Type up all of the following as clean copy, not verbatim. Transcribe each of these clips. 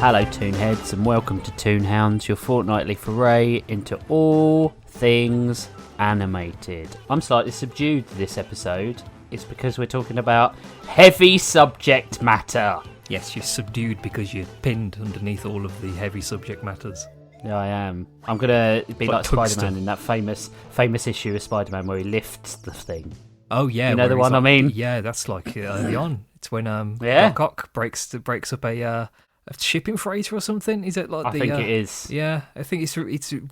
Hello Toonheads and welcome to Toonhounds, your fortnightly foray into all things animated. I'm slightly subdued this episode. It's because we're talking about heavy subject matter. Yes, you're subdued because you're pinned underneath all of the heavy subject matters. Yeah, I am. I'm going to be like tungsten. Spider-Man in that famous issue of Spider-Man where he lifts the thing. Oh yeah, You know the one I mean? Yeah, that's like early on. It's when Yeah. Doc Ock breaks up a shipping freighter or something. Is it like I think it is. Yeah, I think it's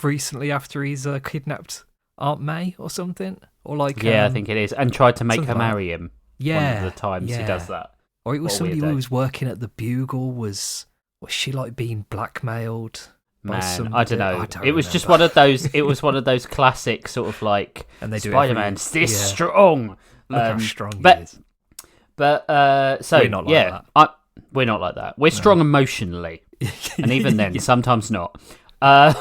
recently after he's kidnapped Aunt May or something, or like Yeah, I think it is. And tried to make her something like marry him. yeah, One of the times he does that. Or it was What a somebody weirdo. who was working at the Bugle. Was she like being blackmailed? By Man, I don't know. don't It was remember. just one of those. It was one of those classic sort of like And they do it Spider-Man's every- this yeah. strong. Look how strong he but is. So We're not like yeah, we're not like that. We're strong emotionally, and even then, sometimes not. I'm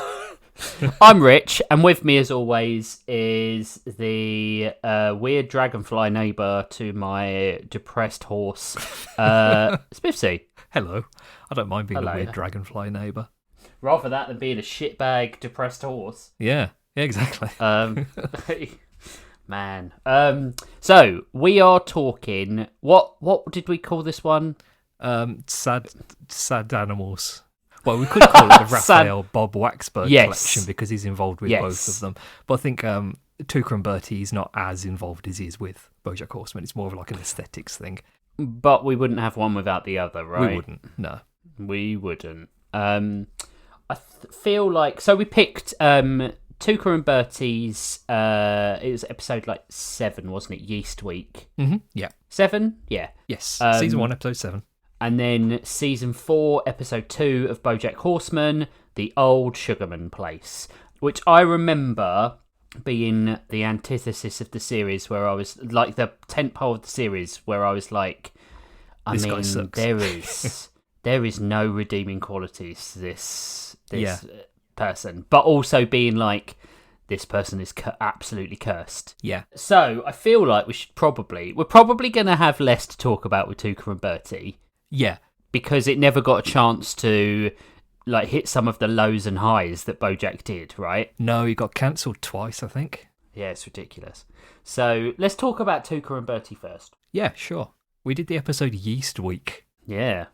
Rich, and with me, as always, is the weird dragonfly neighbour to my depressed horse, Spiffsy. Hello. I don't mind being Hello. a weird dragonfly neighbour. Rather that than being a shitbag depressed horse. Yeah, exactly. Man. So we are talking. What did we call this one? Sad animals. Well, we could call it the Raphael Bob-Waksberg Yes. collection because he's involved with both of them. But I think Tuca and Bertie is not as involved as he is with Bojack Horseman. It's more of like an aesthetics thing. But we wouldn't have one without the other, right? We wouldn't. No. We wouldn't. I feel like we picked Tuca and Bertie's. It was episode like 7, wasn't it? Yeast Week. Mm-hmm. Yeah. 7, yeah. Yes. Season 1, episode 7. And then season 4, episode 2 of Bojack Horseman, The Old Sugarman Place, which I remember being the antithesis of the series, where I was like the tentpole of the series, where I was like, This guy sucks. there is no redeeming qualities to this person, but also being like, this person is absolutely cursed. Yeah. So I feel like we're probably going to have less to talk about with Tuca and Bertie. Yeah. Because it never got a chance to like hit some of the lows and highs that Bojack did, right? No, he got cancelled twice, I think. Yeah, it's ridiculous. So let's talk about Tuca and Bertie first. Yeah, sure. We did the episode Yeast Week. Yeah.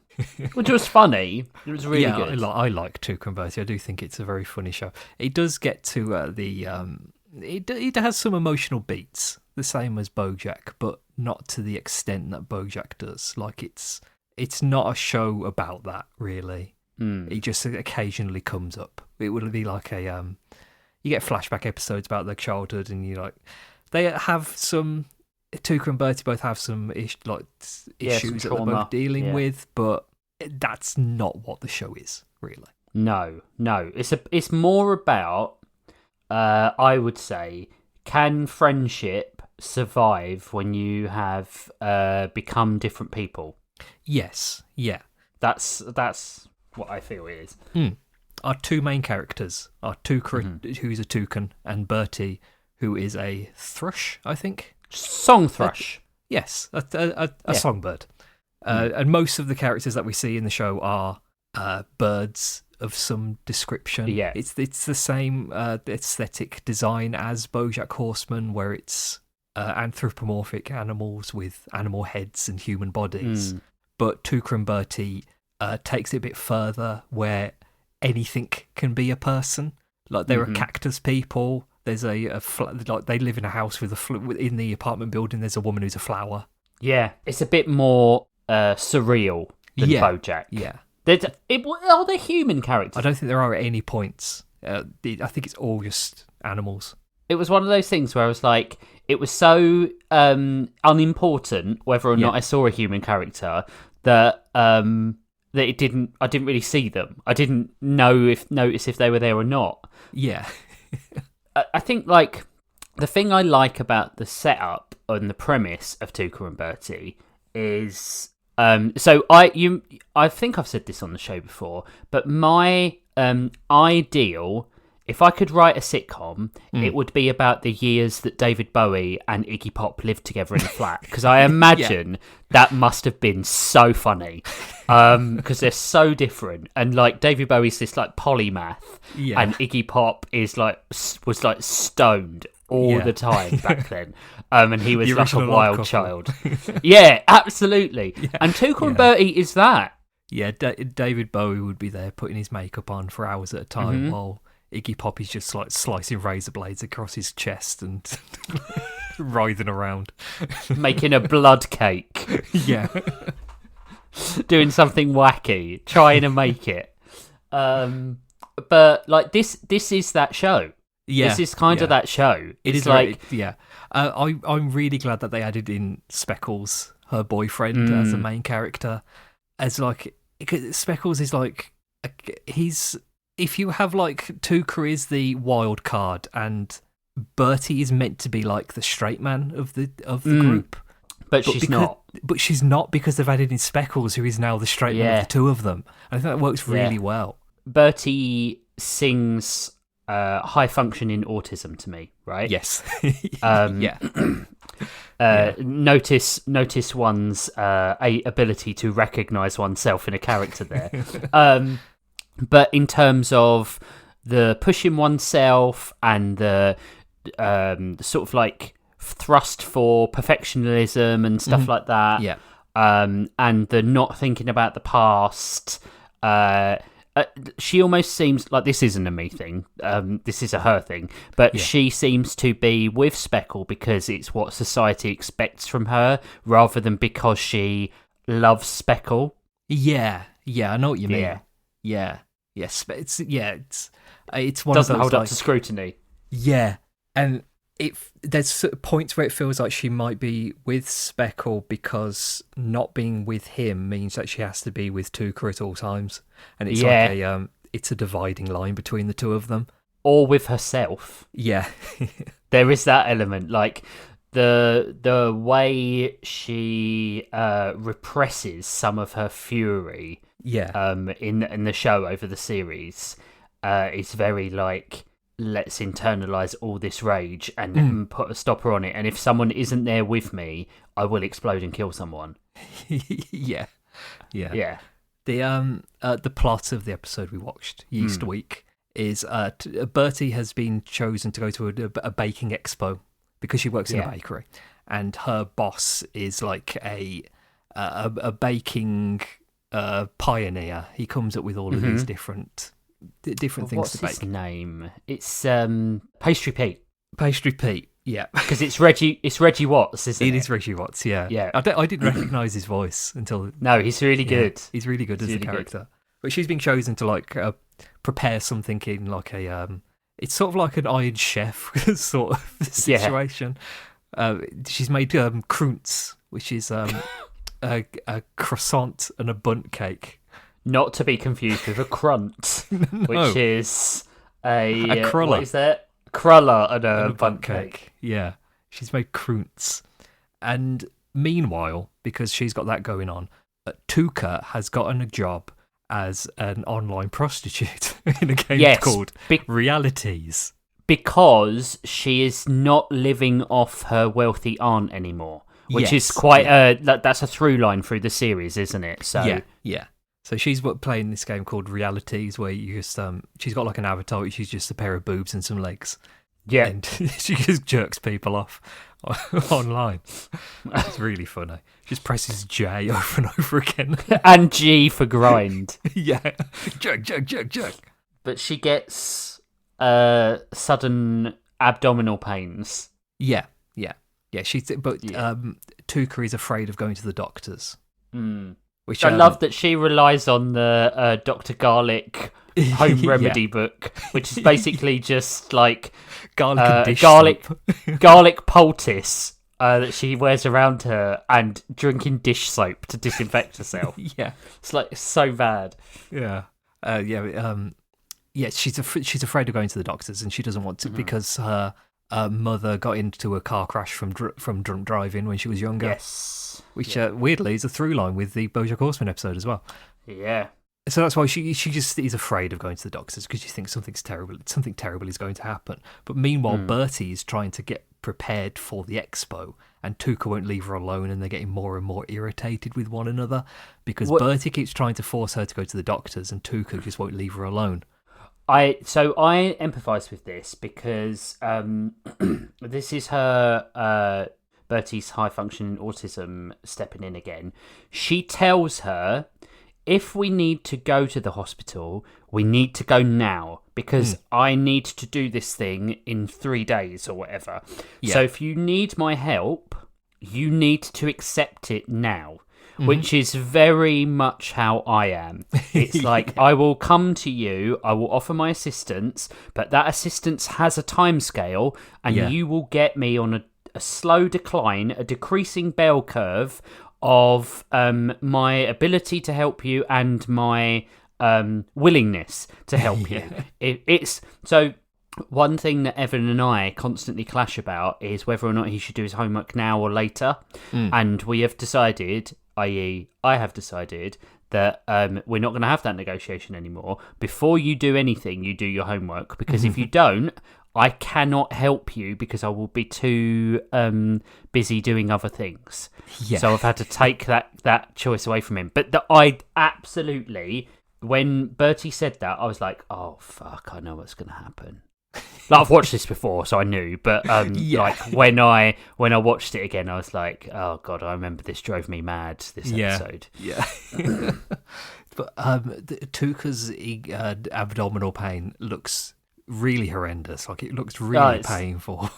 Which was funny. It was really yeah, good. I like Tuca and Bertie. I do think it's a very funny show. It does get to it has some emotional beats, the same as Bojack, but not to the extent that Bojack does. Like it's not a show about that, really. It just occasionally comes up. It would be like you get flashback episodes about their childhood, and they have some. Tuca and Bertie both have some issues that they're both dealing with, but that's not what the show is, really. No. It's more about, I would say, can friendship survive when you have become different people? Yes, yeah. That's what I feel it is. Our two main characters are Tuca, who's a toucan, and Bertie, who is a thrush, I think. Song thrush. Yes, a songbird. And most of the characters that we see in the show are birds of some description. Yeah. It's the same aesthetic design as Bojack Horseman, where it's anthropomorphic animals with animal heads and human bodies. But Tuca and Bertie takes it a bit further, where anything can be a person. Like there are cactus people. There's like they live in a house with in the apartment building. There's a woman who's a flower. Yeah, It's a bit more surreal than Bojack. Yeah. Are they human characters? I don't think there are at any points. I think it's all just animals. It was one of those things where I was like, it was so unimportant whether or not I saw a human character that that I didn't really see them. I didn't notice if they were there or not. Yeah. I think like the thing I like about the setup and the premise of Tuca and Bertie is so I think I've said this on the show before, but my ideal if I could write a sitcom, it would be about the years that David Bowie and Iggy Pop lived together in a flat. Because I imagine that must have been so funny. Because they're so different. And like David Bowie's this like polymath, and Iggy Pop was like stoned all the time back then. And he was like a wild child. Yeah, absolutely. Yeah. And Tuca and Bertie is that. Yeah, David Bowie would be there putting his makeup on for hours at a time while Iggy Pop is just like slicing razor blades across his chest and writhing around. Making a blood cake. Yeah. Doing something wacky, trying to make it. But like this is that show. Yeah. This is kind of that show. It's like... I'm really glad that they added in Speckles, her boyfriend, as the main character. As like... Speckles is like... He's... If you have like Tuca is the wild card and Bertie is meant to be like the straight man of the group. But she's not. But she's not because they've added in Speckles, who is now the straight man of the two of them. And I think that works really well. Bertie sings high functioning autism to me, right? Yes. Notice one's ability to recognise oneself in a character there. But in terms of the pushing oneself and the sort of like thrust for perfectionism and stuff like that, and the not thinking about the past, she almost seems like this isn't a me thing. This is a her thing, but she seems to be with Speckle because it's what society expects from her, rather than because she loves Speckle. Yeah, I know what you mean. Yes, it's one doesn't of those hold up to scrutiny. Yeah, and there's points where it feels like she might be with Speckle because not being with him means that she has to be with Tuca at all times, and it's like it's a dividing line between the two of them. Or with herself. Yeah, there is that element, like the way she represses some of her fury. In the show over the series, it's very like, let's internalize all this rage and put a stopper on it. And if someone isn't there with me, I will explode and kill someone. Yeah. The plot of the episode we watched Yeast Week is Bertie has been chosen to go to a baking expo because she works in a bakery, and her boss is like a baking pioneer. He comes up with all of these different things to bake. What's his name? It's Pastry Pete. Pastry Pete, yeah. Because it's Reggie Watts, isn't it? It is Reggie Watts, yeah. I didn't recognise his voice until... No, he's really good. He's really good as a character. Good. But she's been chosen to like prepare something in like a... it's sort of like an Iron Chef sort of situation. She's made croûtes, which is... a croissant and a bundt cake. Not to be confused with a crunt, which is a cruller. What is that? Cruller and a bundt cake. Yeah, she's made croûtes. And meanwhile, because she's got that going on, Tuca has gotten a job as an online prostitute in a game called Realities. Because she is not living off her wealthy aunt anymore. Which is quite that's a through line through the series, isn't it? So yeah. So she's playing this game called Realities, where you just she's got like an avatar, which is just a pair of boobs and some legs. Yeah, and she just jerks people off online. It's really funny. Just presses J over and over again, and G for grind. Yeah, jerk. But she gets sudden abdominal pains. Yeah. Tuca is afraid of going to the doctors. Which I love that she relies on the Dr. Garlic home remedy book, which is basically just like garlic poultice that she wears around her and drinking dish soap to disinfect herself. Yeah, it's like so bad. Yeah, she's afraid of going to the doctors, and she doesn't want to because her mother got into a car crash from drunk driving when she was younger. Yes. Which weirdly is a through line with the Bojack Horseman episode as well. Yeah. So that's why she just is afraid of going to the doctors because she thinks something terrible is going to happen. But meanwhile, Bertie is trying to get prepared for the expo, and Tuca won't leave her alone, and they're getting more and more irritated with one another because Bertie keeps trying to force her to go to the doctors, and Tuca just won't leave her alone. I empathise with this because this is her Bertie's high functioning autism stepping in again. She tells her, if we need to go to the hospital, we need to go now because I need to do this thing in 3 days or whatever. Yeah. So if you need my help, you need to accept it now, which is very much how I am. It's like, I will come to you, I will offer my assistance, but that assistance has a timescale, and you will get me on a slow decline, a decreasing bell curve of my ability to help you and my willingness to help you. It's so one thing that Evan and I constantly clash about is whether or not he should do his homework now or later. And we have decided, i.e. I have decided, that we're not going to have that negotiation anymore. Before you do anything, you do your homework, because if you don't, I cannot help you because I will be too busy doing other things. Yeah. So I've had to take that choice away from him. But I absolutely, when Bertie said that, I was like, oh, fuck, I know what's going to happen. Like, I've watched this before, so I knew. But like when I watched it again, I was like, oh, God, I remember this drove me mad, this episode. Yeah. But Tuca's abdominal pain looks really horrendous. Like, it looks really painful.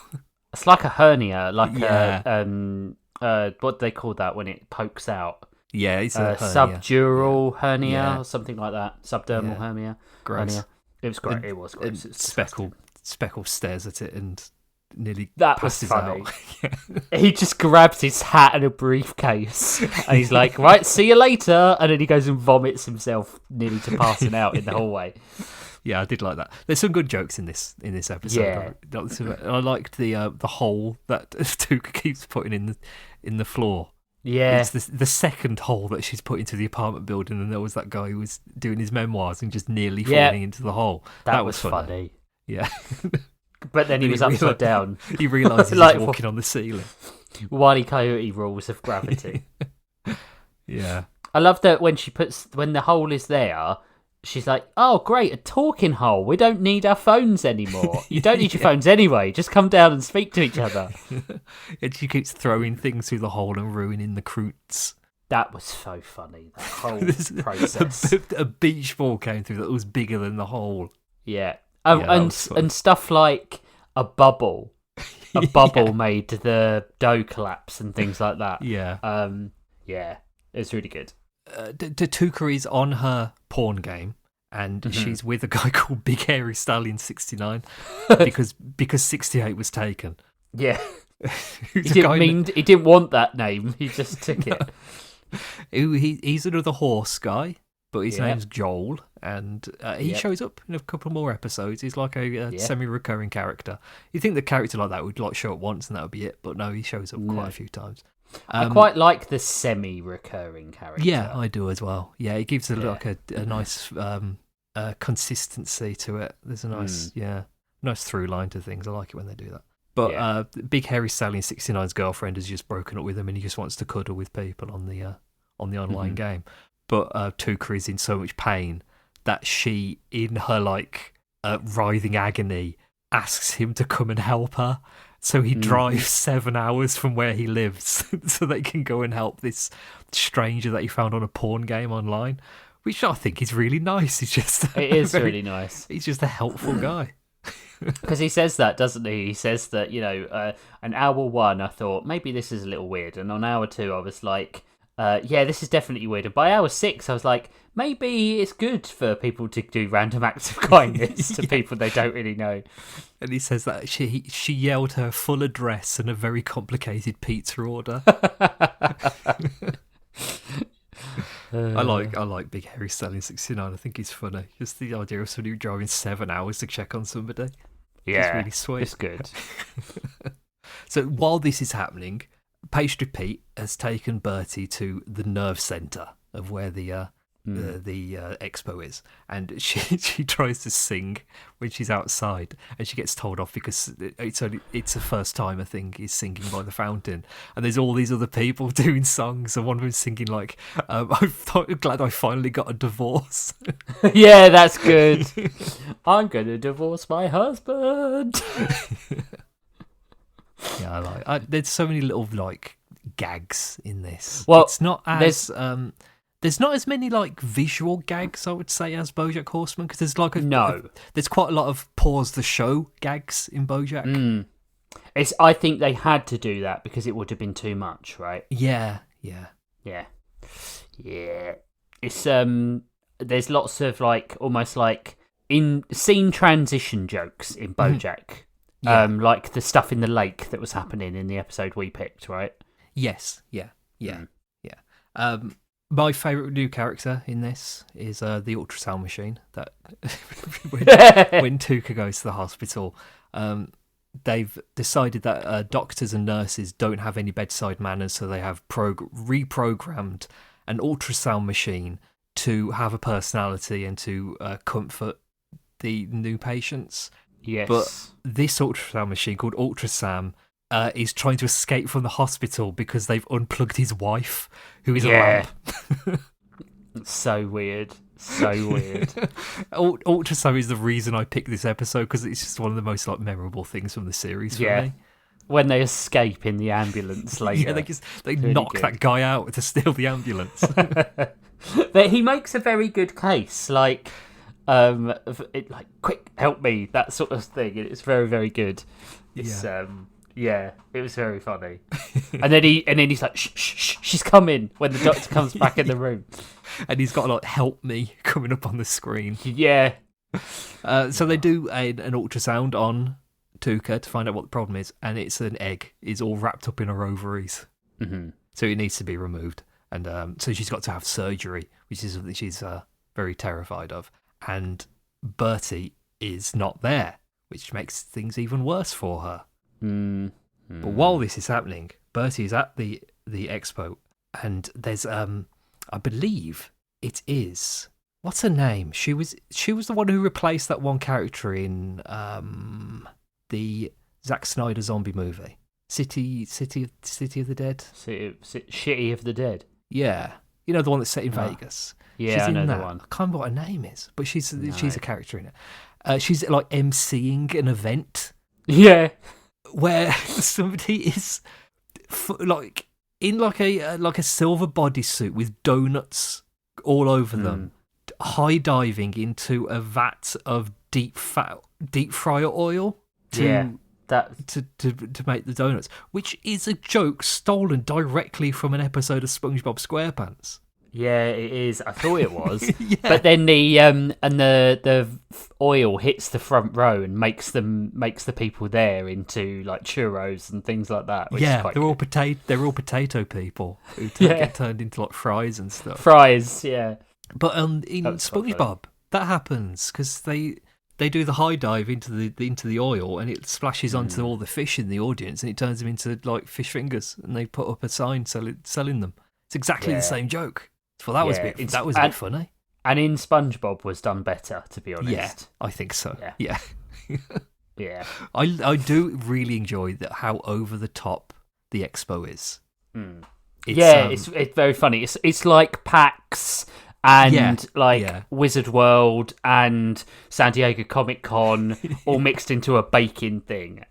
It's like a hernia, like what do they call that when it pokes out? Yeah, it's a subdural hernia or something like that. Subdermal hernia. Gross. Hernia. It was great. It was gross. Speckle stares at it and nearly was passes funny. out. He just grabs his hat and a briefcase, and he's like, "Right, see you later." And then he goes and vomits himself, nearly to passing out in the hallway. Yeah, I did like that. There's some good jokes in this episode. Yeah. I liked the hole that Tuca keeps putting in the floor. Yeah, it's the second hole that she's put into the apartment building, and there was that guy who was doing his memoirs and just nearly falling into the hole. That was funny. Yeah, but then he was upside down. He realises he's walking on the ceiling. Wile E. Coyote rules of gravity. Yeah, I love that when the hole is there. She's like, oh, great, a talking hole. We don't need our phones anymore. You don't need your phones anyway. Just come down and speak to each other. And she keeps throwing things through the hole and ruining the croûtes. That was so funny, that whole process. A beach ball came through that was bigger than the hole. Yeah. And stuff like a bubble. A bubble made the dough collapse and things like that. Yeah. Yeah, it was really good. Tuca is on her porn game, and she's with a guy called Big Hairy Stallion 69 because 68 was taken. Yeah, he didn't want that name. He just took it. He's another horse guy, but his name's Joel, and he shows up in a couple more episodes. He's like a semi-recurring character. You think the character like that would like show up once and that would be it, but no, he shows up quite a few times. I quite like the semi-recurring character. Yeah, I do as well. Yeah, it gives it like a nice consistency to it. There's a nice through line to things. I like it when they do that. But Big Hairy Stallion 69's girlfriend has just broken up with him, and he just wants to cuddle with people on the online game. But Tuca is in so much pain that she, in her writhing agony, asks him to come and help her. So he drives 7 hours from where he lives so they can go and help this stranger that he found on a porn game online, which I think is really nice. It is really nice. He's just a helpful guy. Because he says that, doesn't he? He says that, on hour 1, I thought, maybe this is a little weird. And on hour 2, I was like, this is definitely weird. And by hour 6, I was like, maybe it's good for people to do random acts of kindness to people they don't really know. And he says that she yelled her full address and a very complicated pizza order. I like Big Hairy Stallion 69. I think he's funny. Just the idea of somebody driving 7 hours to check on somebody. Yeah, it's really sweet. It's good. So while this is happening, Pastry Pete has taken Bertie to the nerve centre of where the expo is, and she tries to sing when she's outside, and she gets told off because it's the first time a thing is singing by the fountain, and there's all these other people doing songs, and one of them's singing like, I'm glad I finally got a divorce. Yeah, that's good. I'm gonna divorce my husband. Yeah, there's so many little like gags in this. Well, it's not as there's not as many like visual gags, I would say, as BoJack Horseman, because there's like there's quite a lot of pause the show gags in BoJack. I think they had to do that because it would have been too much, right? Yeah. It's there's lots of like almost like in scene transition jokes in BoJack. Like the stuff in the lake that was happening in the episode we picked, right? Yes, yeah. My favourite new character in this is the ultrasound machine. That when Tuca goes to the hospital, they've decided that doctors and nurses don't have any bedside manners, so they have reprogrammed an ultrasound machine to have a personality and to comfort the new patients. Yes. But this ultrasound machine called Ultrasam is trying to escape from the hospital because they've unplugged his wife, who is a lamp. So weird. Ultrasam is the reason I picked this episode, because it's just one of the most like memorable things from the series for me. When they escape in the ambulance later. Yeah, they knock that guy out to steal the ambulance. But he makes a very good case, like... like quick, help me, that sort of thing. It's very, very good. It's it was very funny. and then he's like, shh, she's coming when the doctor comes back in the room, and he's got like help me coming up on the screen. Yeah. So they do an ultrasound on Tuca to find out what the problem is, and it's an egg. It's all wrapped up in her ovaries, so it needs to be removed, and so she's got to have surgery, which is something she's very terrified of. And Bertie is not there, which makes things even worse for her. But while this is happening, Bertie is at the expo, and there's I believe it is, what's her name? She was the one who replaced that one character in the Zack Snyder zombie movie, City of the Dead. Shitty of the Dead. Yeah, you know, the one that's set in Vegas. Yeah, she's I know in that. the one. I can't remember what her name is, but she's a character in it. She's like emceeing an event. Yeah, where somebody is like in like a silver bodysuit with donuts all over them, high diving into a vat of deep fryer oil to make the donuts, which is a joke stolen directly from an episode of SpongeBob SquarePants. Yeah, it is. I thought it was, but then the oil hits the front row and makes the people there into like churros and things like that. Which is quite they're good. all potato people who get turned into like fries and stuff. Fries, yeah. But in SpongeBob, that happens because they do the high dive into the oil, and it splashes onto all the fish in the audience, and it turns them into like fish fingers, and they put up a sign selling them. It's exactly the same joke. So that was a bit funny. And in SpongeBob was done better, to be honest. Yeah, I think so. Yeah. Yeah. I do really enjoy how over the top the expo is. It's very funny. It's like PAX and Wizard World and San Diego Comic Con all mixed into a baking thing.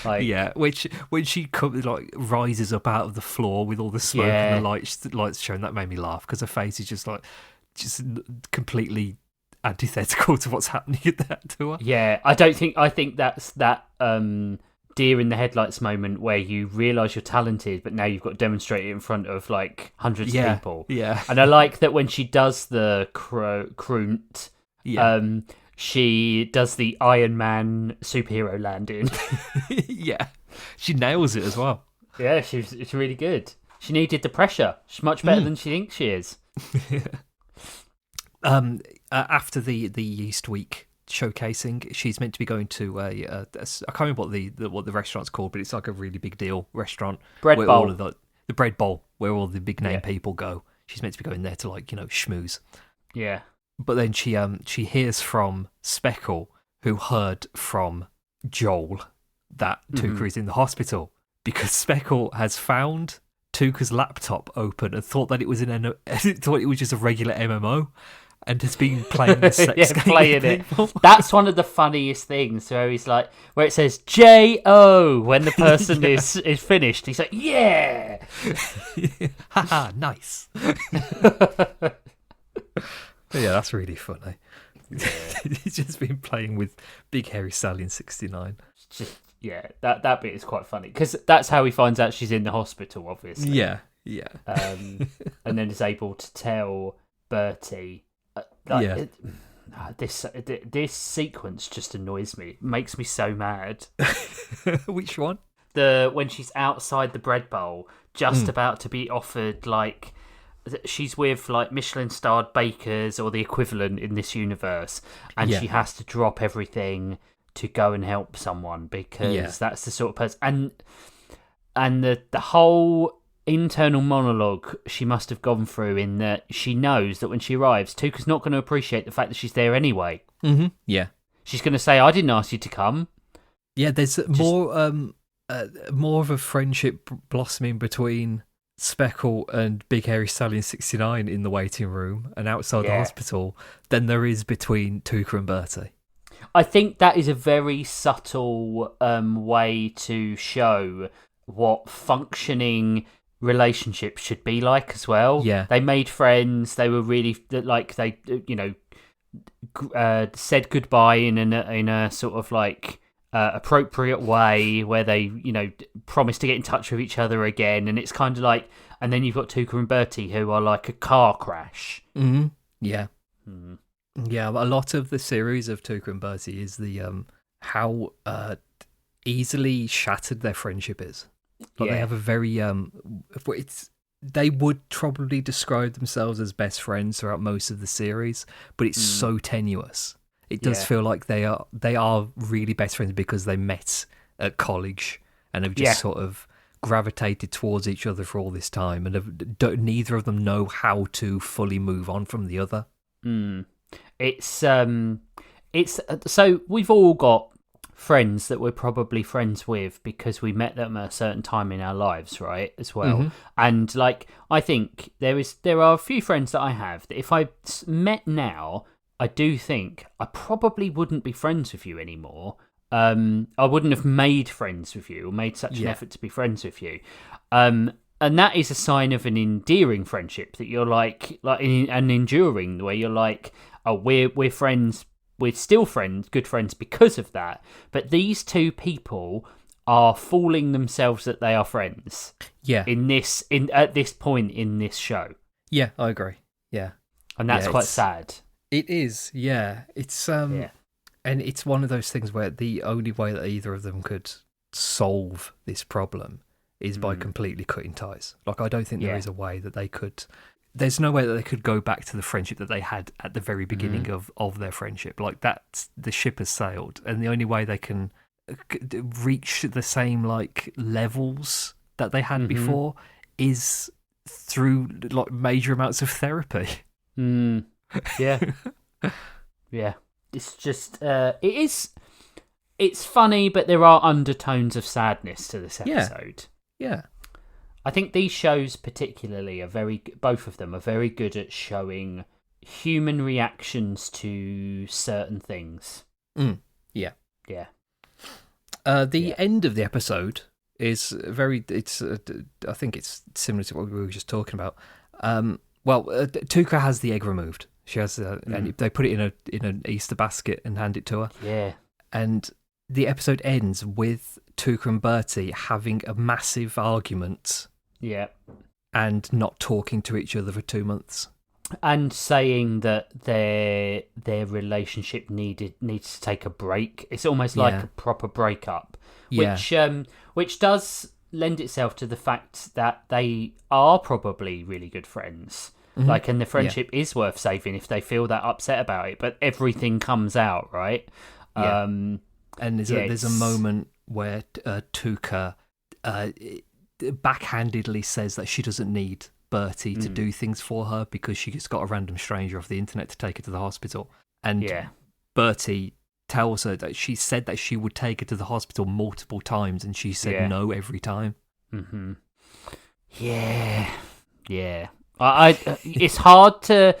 Like, which when she rises up out of the floor with all the smoke and the lights showing, that made me laugh because her face is just completely antithetical to what's happening to her. Yeah, I think that's that deer in the headlights moment where you realise you're talented, but now you've got to demonstrate it in front of like hundreds of people. Yeah, and I like that when she does the croont. She does the Iron Man superhero landing. Yeah, she nails it as well. Yeah, she's really good. She needed the pressure. She's much better than she thinks she is. After the Yeast Week showcasing, she's meant to be going to I can't remember what the restaurant's called, but it's like a really big deal restaurant. Bread Bowl. All of the Bread Bowl, where all the big name people go. She's meant to be going there to schmooze. Yeah. But then she hears from Speckle, who heard from Joel that Tuca is in the hospital, because Speckle has found Tuca's laptop open and thought that it was thought it was just a regular MMO, and has been playing the sex game playing with people. That's one of the funniest things where he's like, where it says J-O when the person is finished. He's like, yeah, haha, nice. Yeah, that's really funny. Yeah. He's just been playing with Big Hairy Sally in 69. Yeah, that bit is quite funny because that's how he finds out she's in the hospital, obviously. Yeah. And then is able to tell Bertie. This sequence just annoys me. It makes me so mad. Which one? When she's outside the bread bowl, just about to be offered, like, she's with like Michelin-starred bakers or the equivalent in this universe, and she has to drop everything to go and help someone because that's the sort of person. And the whole internal monologue she must have gone through, in that she knows that when she arrives, Tuca's not going to appreciate the fact that she's there anyway. Mm-hmm. Yeah, she's going to say, "I didn't ask you to come." Yeah, there's more of a friendship blossoming between Speckle and Big Hairy Sally in 69 in the waiting room and outside the hospital than there is between Tuca and Bertie. I think that is a very subtle way to show what functioning relationships should be like as well. Yeah. They made friends. They were really, like, they, said goodbye in a sort of like appropriate way where they, promised to get in touch with each other again. And it's kind of like, and then you've got Tuca and Bertie, who are like a car crash. Mm-hmm. Yeah. Mm. Yeah, a lot of the series of Tuca and Bertie is the how easily shattered their friendship is. Like they have a very they would probably describe themselves as best friends throughout most of the series, but it's so tenuous. It does feel like they are really best friends because they met at college and have just sort of gravitated towards each other for all this time, and neither of them know how to fully move on from the other. It's so we've all got friends that we're probably friends with because we met them at a certain time in our lives, right? As well, and like I think there are a few friends that I have that if I met now, I do think I probably wouldn't be friends with you anymore. I wouldn't have made friends with you or made such an effort to be friends with you. And that is a sign of an endearing friendship, that you're like an enduring, where you're like, oh, we're friends, we're still friends, good friends because of that. But these two people are fooling themselves that they are friends. Yeah. At this point in this show. Yeah, I agree. Yeah. And that's quite sad. It is, yeah. It's and it's one of those things where the only way that either of them could solve this problem is by completely cutting ties. Like, I don't think there is a way that they could. There's no way that they could go back to the friendship that they had at the very beginning of their friendship. Like, that, the ship has sailed, and the only way they can reach the same like levels that they had before is through like major amounts of therapy. Yeah. Yeah. It's just it's funny, but there are undertones of sadness to this episode. Yeah. I think these shows particularly both of them are very good at showing human reactions to certain things. Yeah. Yeah. The end of the episode is I think it's similar to what we were just talking about. Tuca has the egg removed. She has, and they put it in an Easter basket and hand it to her. Yeah. And the episode ends with Tuca and Bertie having a massive argument. Yeah. And not talking to each other for 2 months. And saying that their relationship needs to take a break. It's almost like a proper breakup. Which does lend itself to the fact that they are probably really good friends. Like, and the friendship is worth saving if they feel that upset about it. But everything comes out, right? Yeah. And there's a moment where Tuca backhandedly says that she doesn't need Bertie to do things for her because she just got a random stranger off the internet to take her to the hospital. And Bertie tells her that she said that she would take her to the hospital multiple times, and she said no every time. Mm-hmm. Yeah. I it's hard to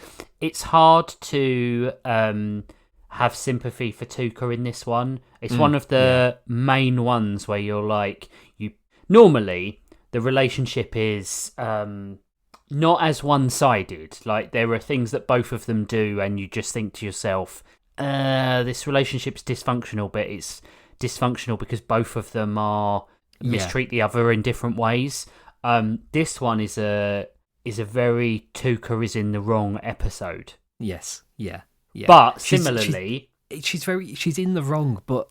have sympathy for Tuca in this one. It's one of the main ones where you're like, normally the relationship is not as one-sided. Like, there are things that both of them do, and you just think to yourself, this relationship's dysfunctional, but it's dysfunctional because both of them are mistreat the other in different ways. This one is a very Tuca is in the wrong episode. Yes, yeah. But similarly, she's in the wrong, but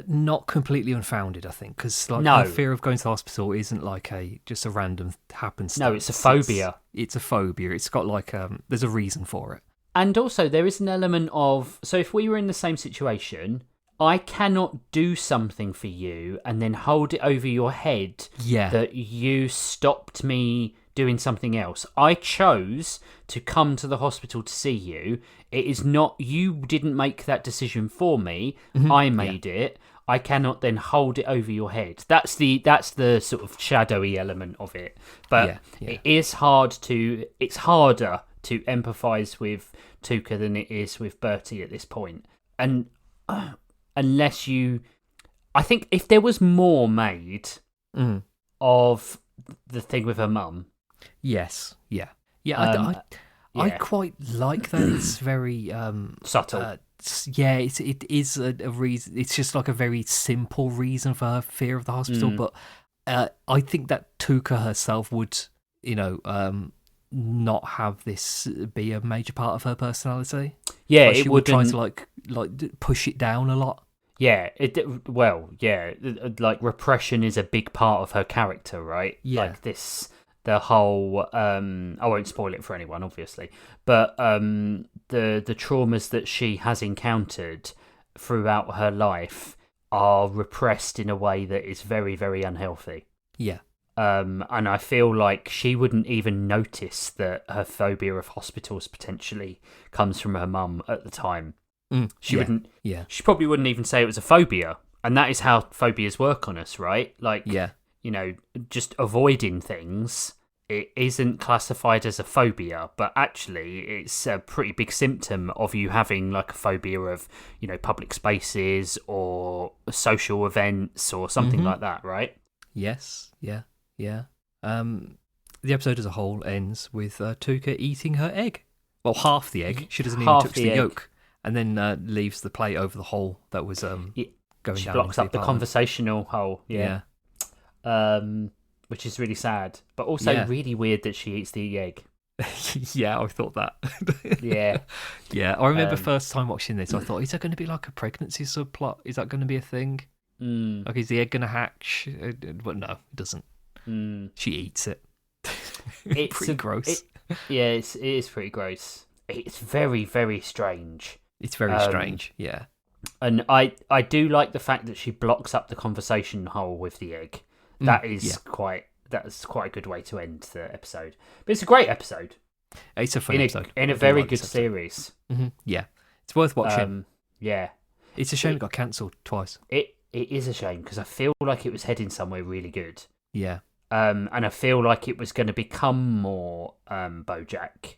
not completely unfounded, I think, because her fear of going to the hospital isn't like just a random happenstance. No, it's a phobia. It's a phobia. It's got like there's a reason for it. And also, there is an element of, so if we were in the same situation, I cannot do something for you and then hold it over your head that you stopped me doing something else. I chose to come to the hospital to see you. It is not, you didn't make that decision for me. I made it. I cannot then hold it over your head. That's the sort of shadowy element of it. But it's harder to empathise with Tuca than it is with Bertie at this point. And unless you, I think if there was more made of the thing with her mum. Yes, yeah. I quite like that. It's very subtle. It is a reason. It's just like a very simple reason for her fear of the hospital. But I think that Tuca herself would, not have this be a major part of her personality. Yeah, like she would try wouldn't to like push it down a lot. Yeah, like repression is a big part of her character, right? Yeah. Like the whole I won't spoil it for anyone, obviously, but the traumas that she has encountered throughout her life are repressed in a way that is very, very unhealthy. Yeah. And I feel like she wouldn't even notice that her phobia of hospitals potentially comes from her mum at the time. She wouldn't. Yeah. She probably wouldn't even say it was a phobia, and that is how phobias work on us, right? Like, just avoiding things. It isn't classified as a phobia, but actually, it's a pretty big symptom of you having like a phobia of, public spaces or social events or something like that, right? Yes. Yeah. The episode as a whole ends with Tuca eating her egg. Well, half the egg. She doesn't even touch the yolk, and then leaves the plate over the hole that was going down. She blocks up the conversational hole. Yeah. Which is really sad, but also really weird that she eats the egg. Yeah, I thought that. Yeah. I remember first time watching this, I thought, is that going to be like a pregnancy subplot? Is that going to be a thing? Like, is the egg going to hatch? But no, it doesn't. She eats it. It's pretty gross. It is pretty gross. It's very, very strange. It's very strange, yeah. And I do like the fact that she blocks up the conversation hole with the egg. That's quite a good way to end the episode. But it's a great episode. It's a fun episode. In a very good series. Yeah. It's worth watching. Yeah. It's a shame it got cancelled twice. It is a shame because I feel like it was heading somewhere really good. Yeah. And I feel like it was going to become more Bojack.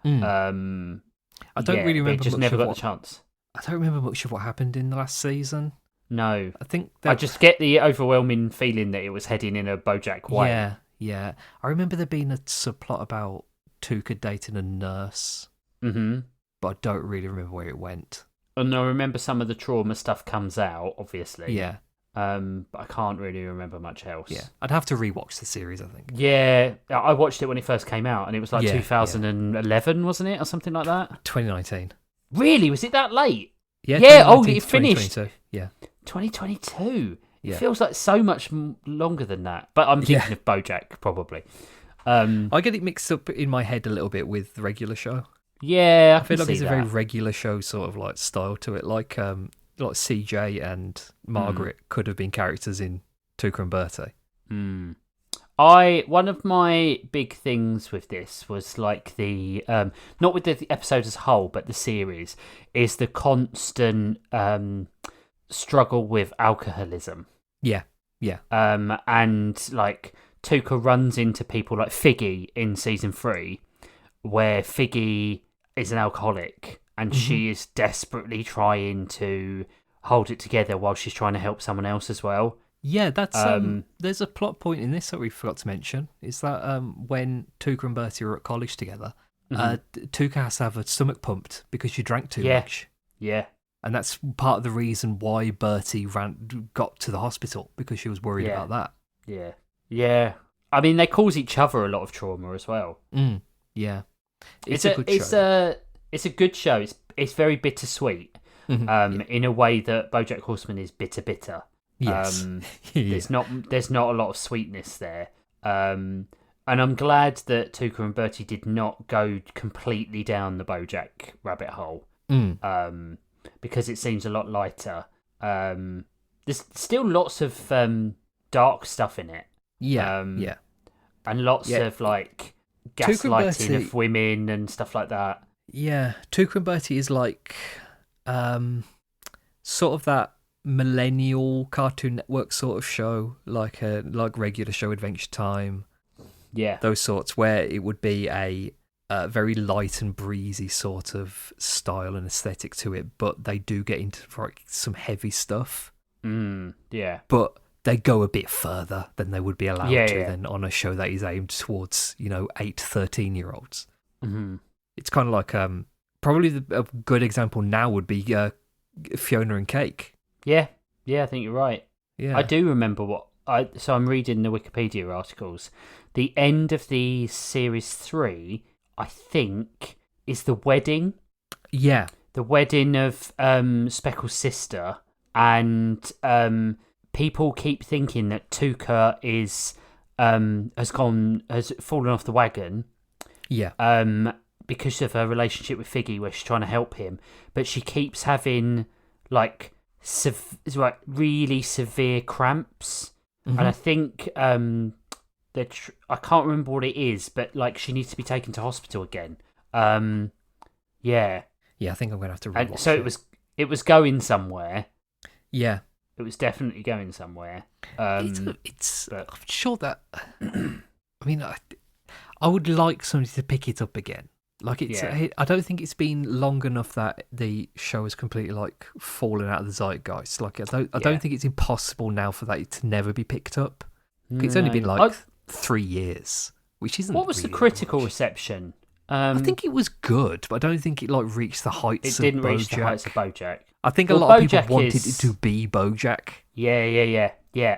I don't really remember. It just never got the chance. I don't remember much of what happened in the last season. No, I think I just get the overwhelming feeling that it was heading in a Bojack way. Yeah. I remember there being a subplot about Tuca dating a nurse, but I don't really remember where it went. And I remember some of the trauma stuff comes out, obviously. Yeah. But I can't really remember much else. Yeah, I'd have to rewatch the series, I think. Yeah, I watched it when it first came out, and it was like 2011, wasn't it, or something like that? 2019. Really? Was it that late? Yeah. It finished. Yeah. 2022. It feels like so much longer than that. But I'm thinking of Bojack, probably. I get it mixed up in my head a little bit with the regular show. Yeah, I feel like it's a very regular show sort of like style to it, like CJ and Margaret could have been characters in Tuca and Bertie. One of my big things with this was like the not with the episode as a whole, but the series is the constant struggle with alcoholism. Yeah. And like Tuca runs into people like Figgy in season 3, where Figgy is an alcoholic and she is desperately trying to hold it together while she's trying to help someone else as well. Yeah, that's there's a plot point in this that we forgot to mention. Is that when Tuca and Bertie are at college together, Tuca has to have her stomach pumped because she drank too much. Yeah. And that's part of the reason why Bertie got to the hospital, because she was worried about that. Yeah. I mean, they cause each other a lot of trauma as well. Yeah. It's a good show. It's a good show. It's very bittersweet. In a way that Bojack Horseman is bitter. Yes. There's not a lot of sweetness there. And I'm glad that Tuca and Bertie did not go completely down the Bojack rabbit hole. Because it seems a lot lighter. There's still lots of dark stuff in it. Yeah. And lots of like gaslighting of women and stuff like that. Yeah, Tuca and Bertie is like sort of that millennial Cartoon Network sort of show, like regular show Adventure Time. Yeah, those sorts where it would be a very light and breezy sort of style and aesthetic to it, but they do get into like some heavy stuff. Yeah, but they go a bit further than they would be allowed to than on a show that is aimed towards 8 to 13-year-olds. It's kind of like probably a good example now would be Fiona and Cake. Yeah, I think you're right. Yeah, I do remember so I'm reading the Wikipedia articles. The end of the series 3, I think, is the wedding. Yeah, the wedding of Speckle's sister, and people keep thinking that Tuca has fallen off the wagon. Yeah. Because of her relationship with Figgy, where she's trying to help him, but she keeps having like really severe cramps, and I think I can't remember what it is, but like she needs to be taken to hospital again. Yeah, I think I'm gonna have to rewatch so it was going somewhere. Yeah, it was definitely going somewhere. I'm sure that I mean I would like somebody to pick it up again. Like I don't think it's been long enough that the show has completely like fallen out of the zeitgeist. Like I don't think it's impossible now for that to never be picked up. It's only been like 3 years, which isn't. What was really the critical reception? I think it was good, but I don't think it like reached the heights. It didn't reach the heights of Bojack. I think a lot of people wanted it to be Bojack. Yeah,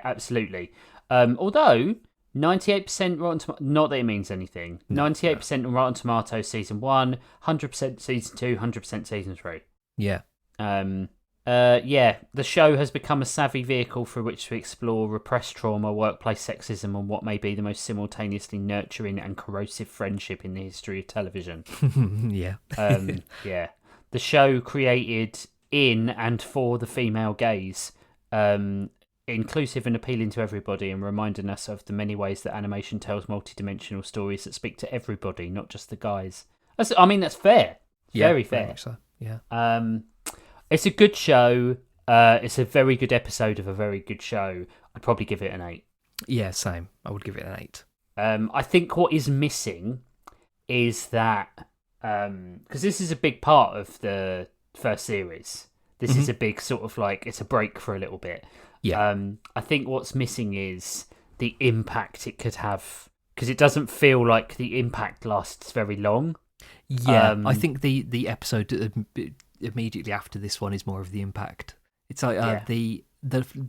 absolutely. Although 98% Rotten Tomatoes, not that it means anything. 98% on Rotten Tomatoes season 1, 100% season 2, 100% season 3. Yeah. The show has become a savvy vehicle through which to explore repressed trauma, workplace sexism, and what may be the most simultaneously nurturing and corrosive friendship in the history of television. Yeah. The show created in and for the female gaze, inclusive and appealing to everybody, and reminding us of the many ways that animation tells multi-dimensional stories that speak to everybody, not just the guys. That's fair. Very fair. So. Yeah. It's a good show. It's a very good episode of a very good show. I'd probably give it an 8. Yeah, same. I would give it an 8. I think what is missing is that because this is a big part of the first series. This is a big sort of like it's a break for a little bit. Yeah. I think what's missing is the impact it could have, because it doesn't feel like the impact lasts very long. Yeah, I think the episode immediately after this one is more of the impact. It's like the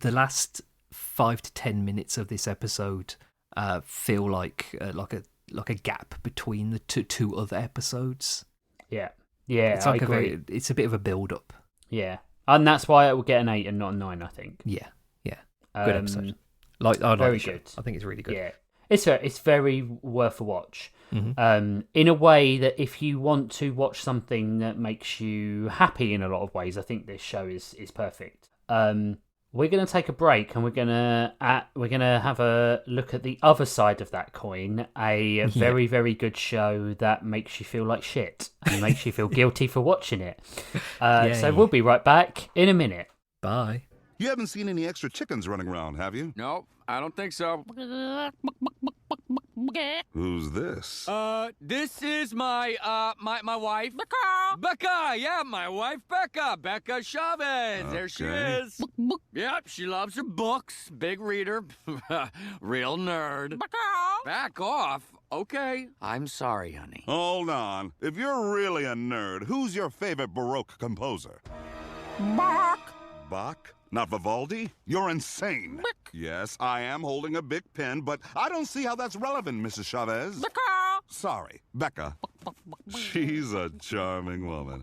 last 5 to 10 minutes of this episode feel like a gap between the two other episodes. Yeah, it's like it's a bit of a build up. Yeah, and that's why it will get an 8 and not a 9. I think. Yeah. Good episode. Very good. I think it's really good. Yeah, it's very worth a watch. In a way that if you want to watch something that makes you happy in a lot of ways, I think this show is perfect. we're going to take a break and we're going to have a look at the other side of that coin, a very, very good show that makes you feel like shit and makes you feel guilty for watching it. So we'll be right back in a minute. Bye. You haven't seen any extra chickens running around, have you? No, I don't think so. Who's this? This is my wife. Becca, yeah, my wife, Becca Chavez. Okay. There she is. Yep, she loves her books. Big reader. Real nerd. Back off. Okay, I'm sorry, honey. Hold on. If you're really a nerd, who's your favorite Baroque composer? Bach? Not Vivaldi? You're insane. Yes, I am holding a big pen, but I don't see how that's relevant, Mrs. Chavez. Sorry, Becca. She's a charming woman.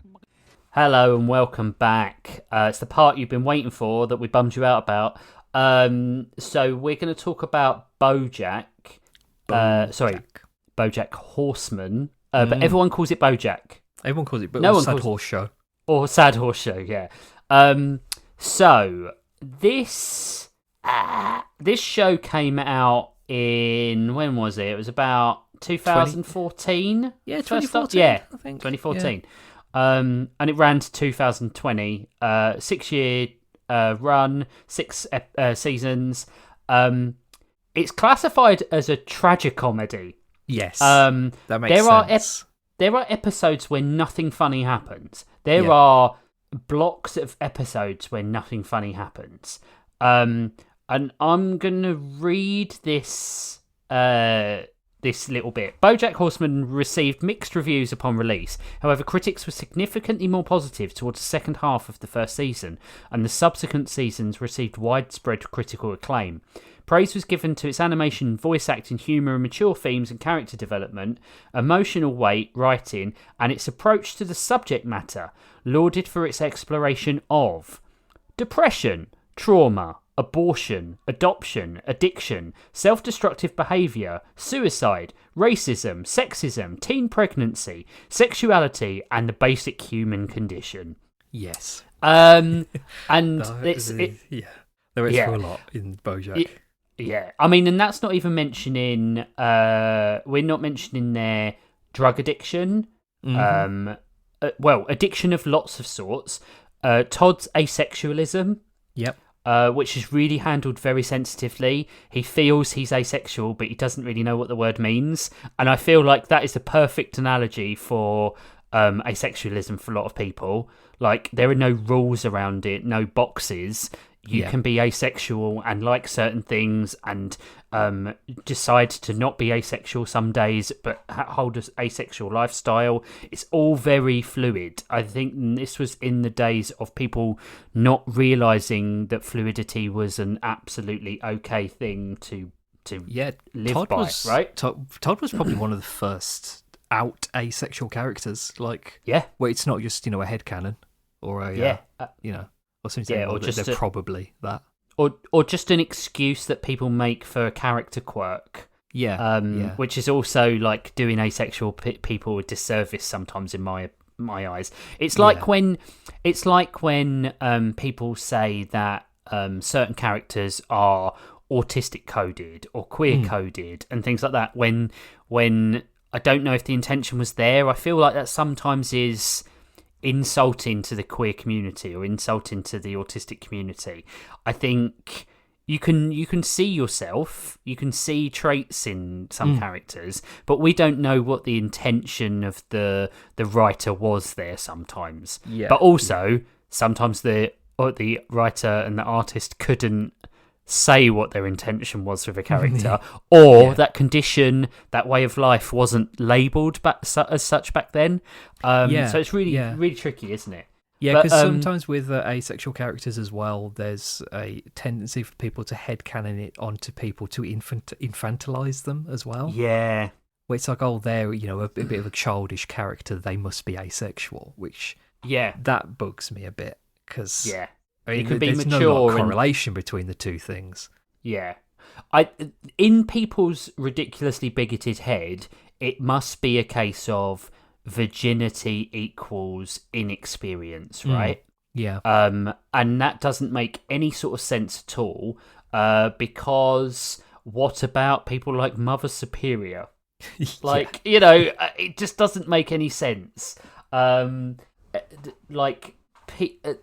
Hello and welcome back. It's the part you've been waiting for that we bummed you out about. So we're going to talk about Bojack. Bojack Horseman. But everyone calls it Bojack. Everyone calls it, but no one Sad calls Horse Show. Or Sad Horse Show, yeah. So this show came out in, when was it? It was about 2014. Yeah, 2014. Yeah, I think 2014. Yeah. And it ran to 2020. 6-year run, 6 seasons. It's classified as a tragicomedy. Yes, that makes sense. There are episodes where nothing funny happens. There are blocks of episodes where nothing funny happens. And I'm gonna read this little bit. Bojack Horseman received mixed reviews upon release. However, critics were significantly more positive towards the second half of the first season, and the subsequent seasons received widespread critical acclaim. Praise was given to its animation, voice acting, humour and mature themes and character development, emotional weight, writing, and its approach to the subject matter, lauded for its exploration of depression, trauma, abortion, adoption, addiction, self-destructive behaviour, suicide, racism, sexism, teen pregnancy, sexuality, and the basic human condition. Yes. And there is a lot in Bojack. Yeah, I mean, and that's not even mentioning. We're not mentioning their drug addiction. Addiction of lots of sorts. Todd's asexualism. Yep. Which is really handled very sensitively. He feels he's asexual, but he doesn't really know what the word means. And I feel like that is the perfect analogy for asexualism for a lot of people. Like, there are no rules around it, no boxes. You can be asexual and like certain things and decide to not be asexual some days, but hold an asexual lifestyle. It's all very fluid. I think this was in the days of people not realising that fluidity was an absolutely okay thing to live Todd by, right? Todd was probably one of the first out asexual characters, where it's not just, a headcanon or a, or something, or just they're probably that. Or just an excuse that people make for a character quirk. Which is also like doing asexual people a disservice sometimes in my eyes. It's like when people say that certain characters are autistic coded or queer coded and things like that. When I don't know if the intention was there, I feel like that sometimes is insulting to the queer community or insulting to the autistic community. I think you can see yourself, you can see traits in some characters, but we don't know what the intention of the writer was there sometimes. But also sometimes the writer and the artist couldn't say what their intention was with a character, or that condition, that way of life wasn't labelled as such back then. So it's really tricky, isn't it? Yeah, because sometimes with asexual characters as well, there's a tendency for people to headcanon it onto people to infantilize them as well. Yeah. Where it's like, oh, they're, a bit of a childish character, they must be asexual, which that bugs me a bit, because it can be there's mature. No correlation between the two things. Yeah. In people's ridiculously bigoted head, it must be a case of virginity equals inexperience, right? Yeah. And that doesn't make any sort of sense at all, because what about people like Mother Superior? Like, it just doesn't make any sense. Like,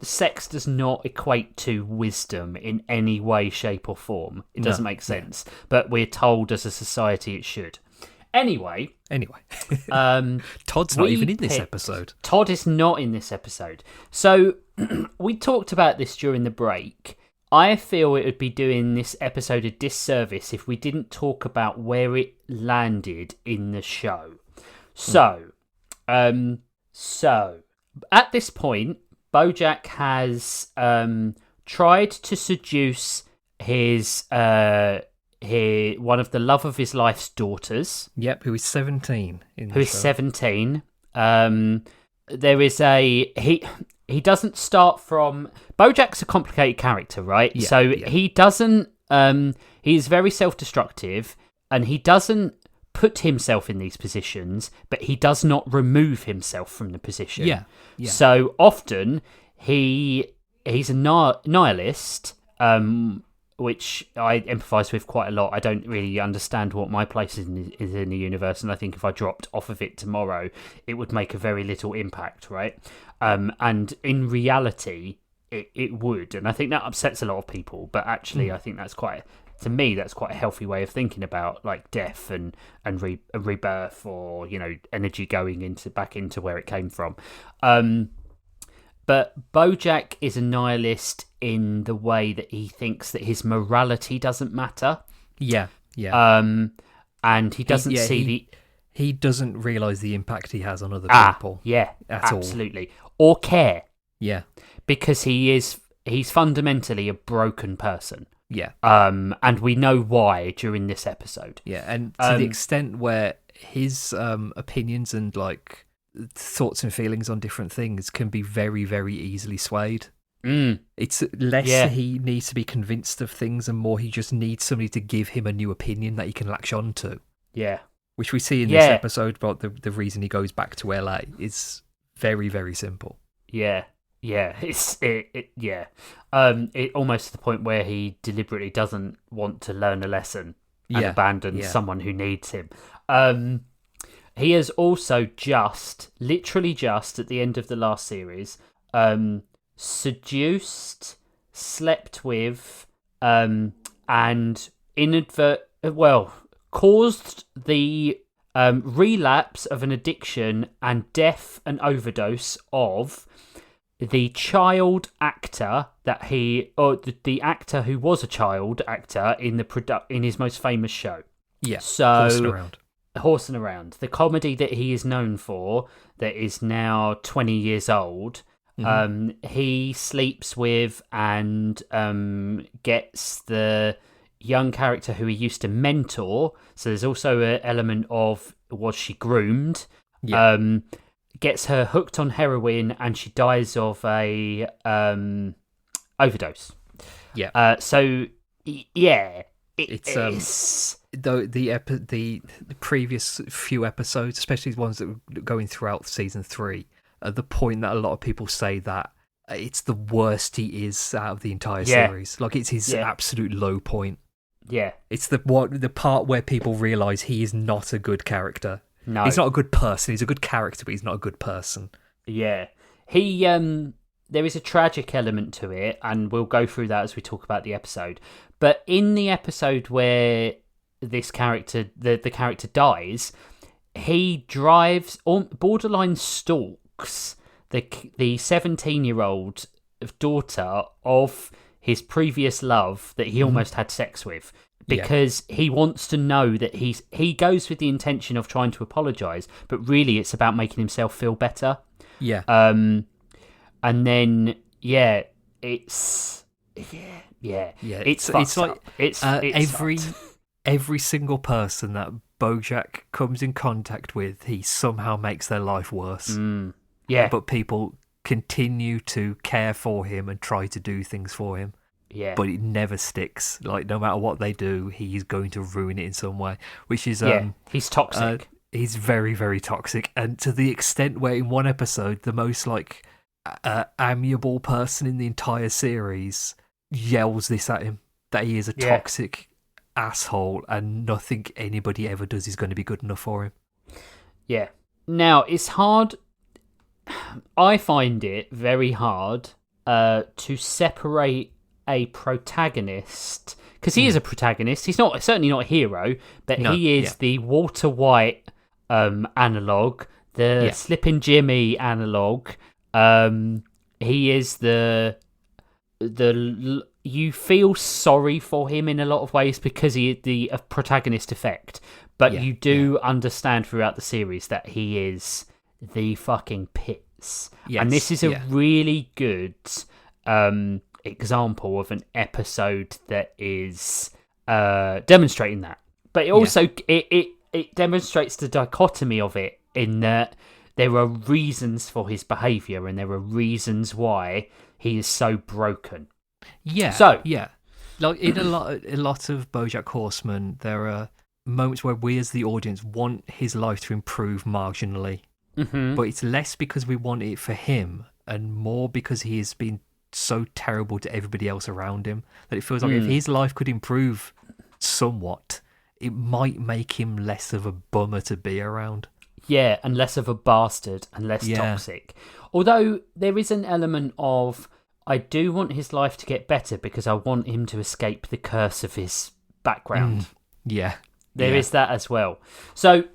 sex does not equate to wisdom in any way, shape, or form. It doesn't make sense. But we're told as a society it should. Anyway. Todd's not even in this episode. Todd is not in this episode. So we talked about this during the break. I feel it would be doing this episode a disservice if we didn't talk about where it landed in the show. So at this point, Bojack has tried to seduce his one of the love of his life's daughters. Yep, who is 17 in the Who is show. 17. There is he doesn't start from... Bojack's a complicated character, right? Yeah, so yeah. he doesn't... he's very self-destructive, and he doesn't put himself in these positions, but he does not remove himself from the position. Yeah. So often, he's a nihilist, which I empathise with quite a lot. I don't really understand what my place is in the universe, and I think if I dropped off of it tomorrow, it would make a very little impact, right? And in reality, it would, and I think that upsets a lot of people. But actually, I think that's quite a healthy way of thinking about like death and rebirth, or energy going back into where it came from. But Bojack is a nihilist in the way that he thinks that his morality doesn't matter. Yeah. And he doesn't He doesn't realise the impact he has on other people. Yeah, at all. absolutely. Or care. Yeah. Because he's fundamentally a broken person. Yeah. And we know why during this episode. Yeah, and to the extent where his opinions and like thoughts and feelings on different things can be very, very easily swayed. It's less he needs to be convinced of things and more he just needs somebody to give him a new opinion that he can latch on to. Yeah. Which we see in this episode about the reason he goes back to LA is very, very simple. Yeah. It's almost to the point where he deliberately doesn't want to learn a lesson and abandon someone who needs him. He has also literally just at the end of the last series, seduced, slept with, and caused the relapse of an addiction and death and overdose of the child actor the actor who was a child actor in in his most famous show. Yeah. So Horsing Around, the comedy that he is known for, that is now 20 years old. He sleeps with and gets the young character who he used to mentor. So there's also an element of, was she groomed? Yeah. Gets her hooked on heroin and she dies of a overdose. Yeah. It's though the previous few episodes, especially the ones that were going throughout season 3, at the point that a lot of people say that it's the worst he is out of the entire series. Like it's his absolute low point. Yeah. It's the part where people realise he is not a good character. No. He's not a good person. He's a good character, but he's not a good person. Yeah. He there is a tragic element to it, and we'll go through that as we talk about the episode. But in the episode where this character, the character dies, he drives, borderline stalks the 17-year-old daughter of his previous love that he almost had sex with. Because he wants to know that he goes with the intention of trying to apologise, but really it's about making himself feel better. Yeah. And then it's every single person that Bojack comes in contact with, he somehow makes their life worse. But people continue to care for him and try to do things for him. Yeah. But it never sticks. Like, no matter what they do, he's going to ruin it in some way. Which is... he's toxic. He's very, very toxic. And to the extent where in one episode, the most, like, amiable person in the entire series yells this at him, that he is a toxic asshole and nothing anybody ever does is going to be good enough for him. Yeah. Now, it's hard. I find it very hard to separate a protagonist, because he is a protagonist. He's certainly not a hero, but he is the Walter White analog, the Slippin' Jimmy analog. He is the you feel sorry for him in a lot of ways because he the protagonist effect, but you do understand throughout the series that he is the fucking pits. Yes, and this is a really good example of an episode that is demonstrating that. But it also it demonstrates the dichotomy of it, in that there are reasons for his behaviour and there are reasons why he is so broken. Yeah. So like in a lot of Bojack Horseman, there are moments where we as the audience want his life to improve marginally, but it's less because we want it for him and more because he has been so terrible to everybody else around him that it feels like if his life could improve somewhat, it might make him less of a bummer to be around. Yeah, and less of a bastard and less toxic. Although there is an element of, I do want his life to get better because I want him to escape the curse of his background. There is that as well. So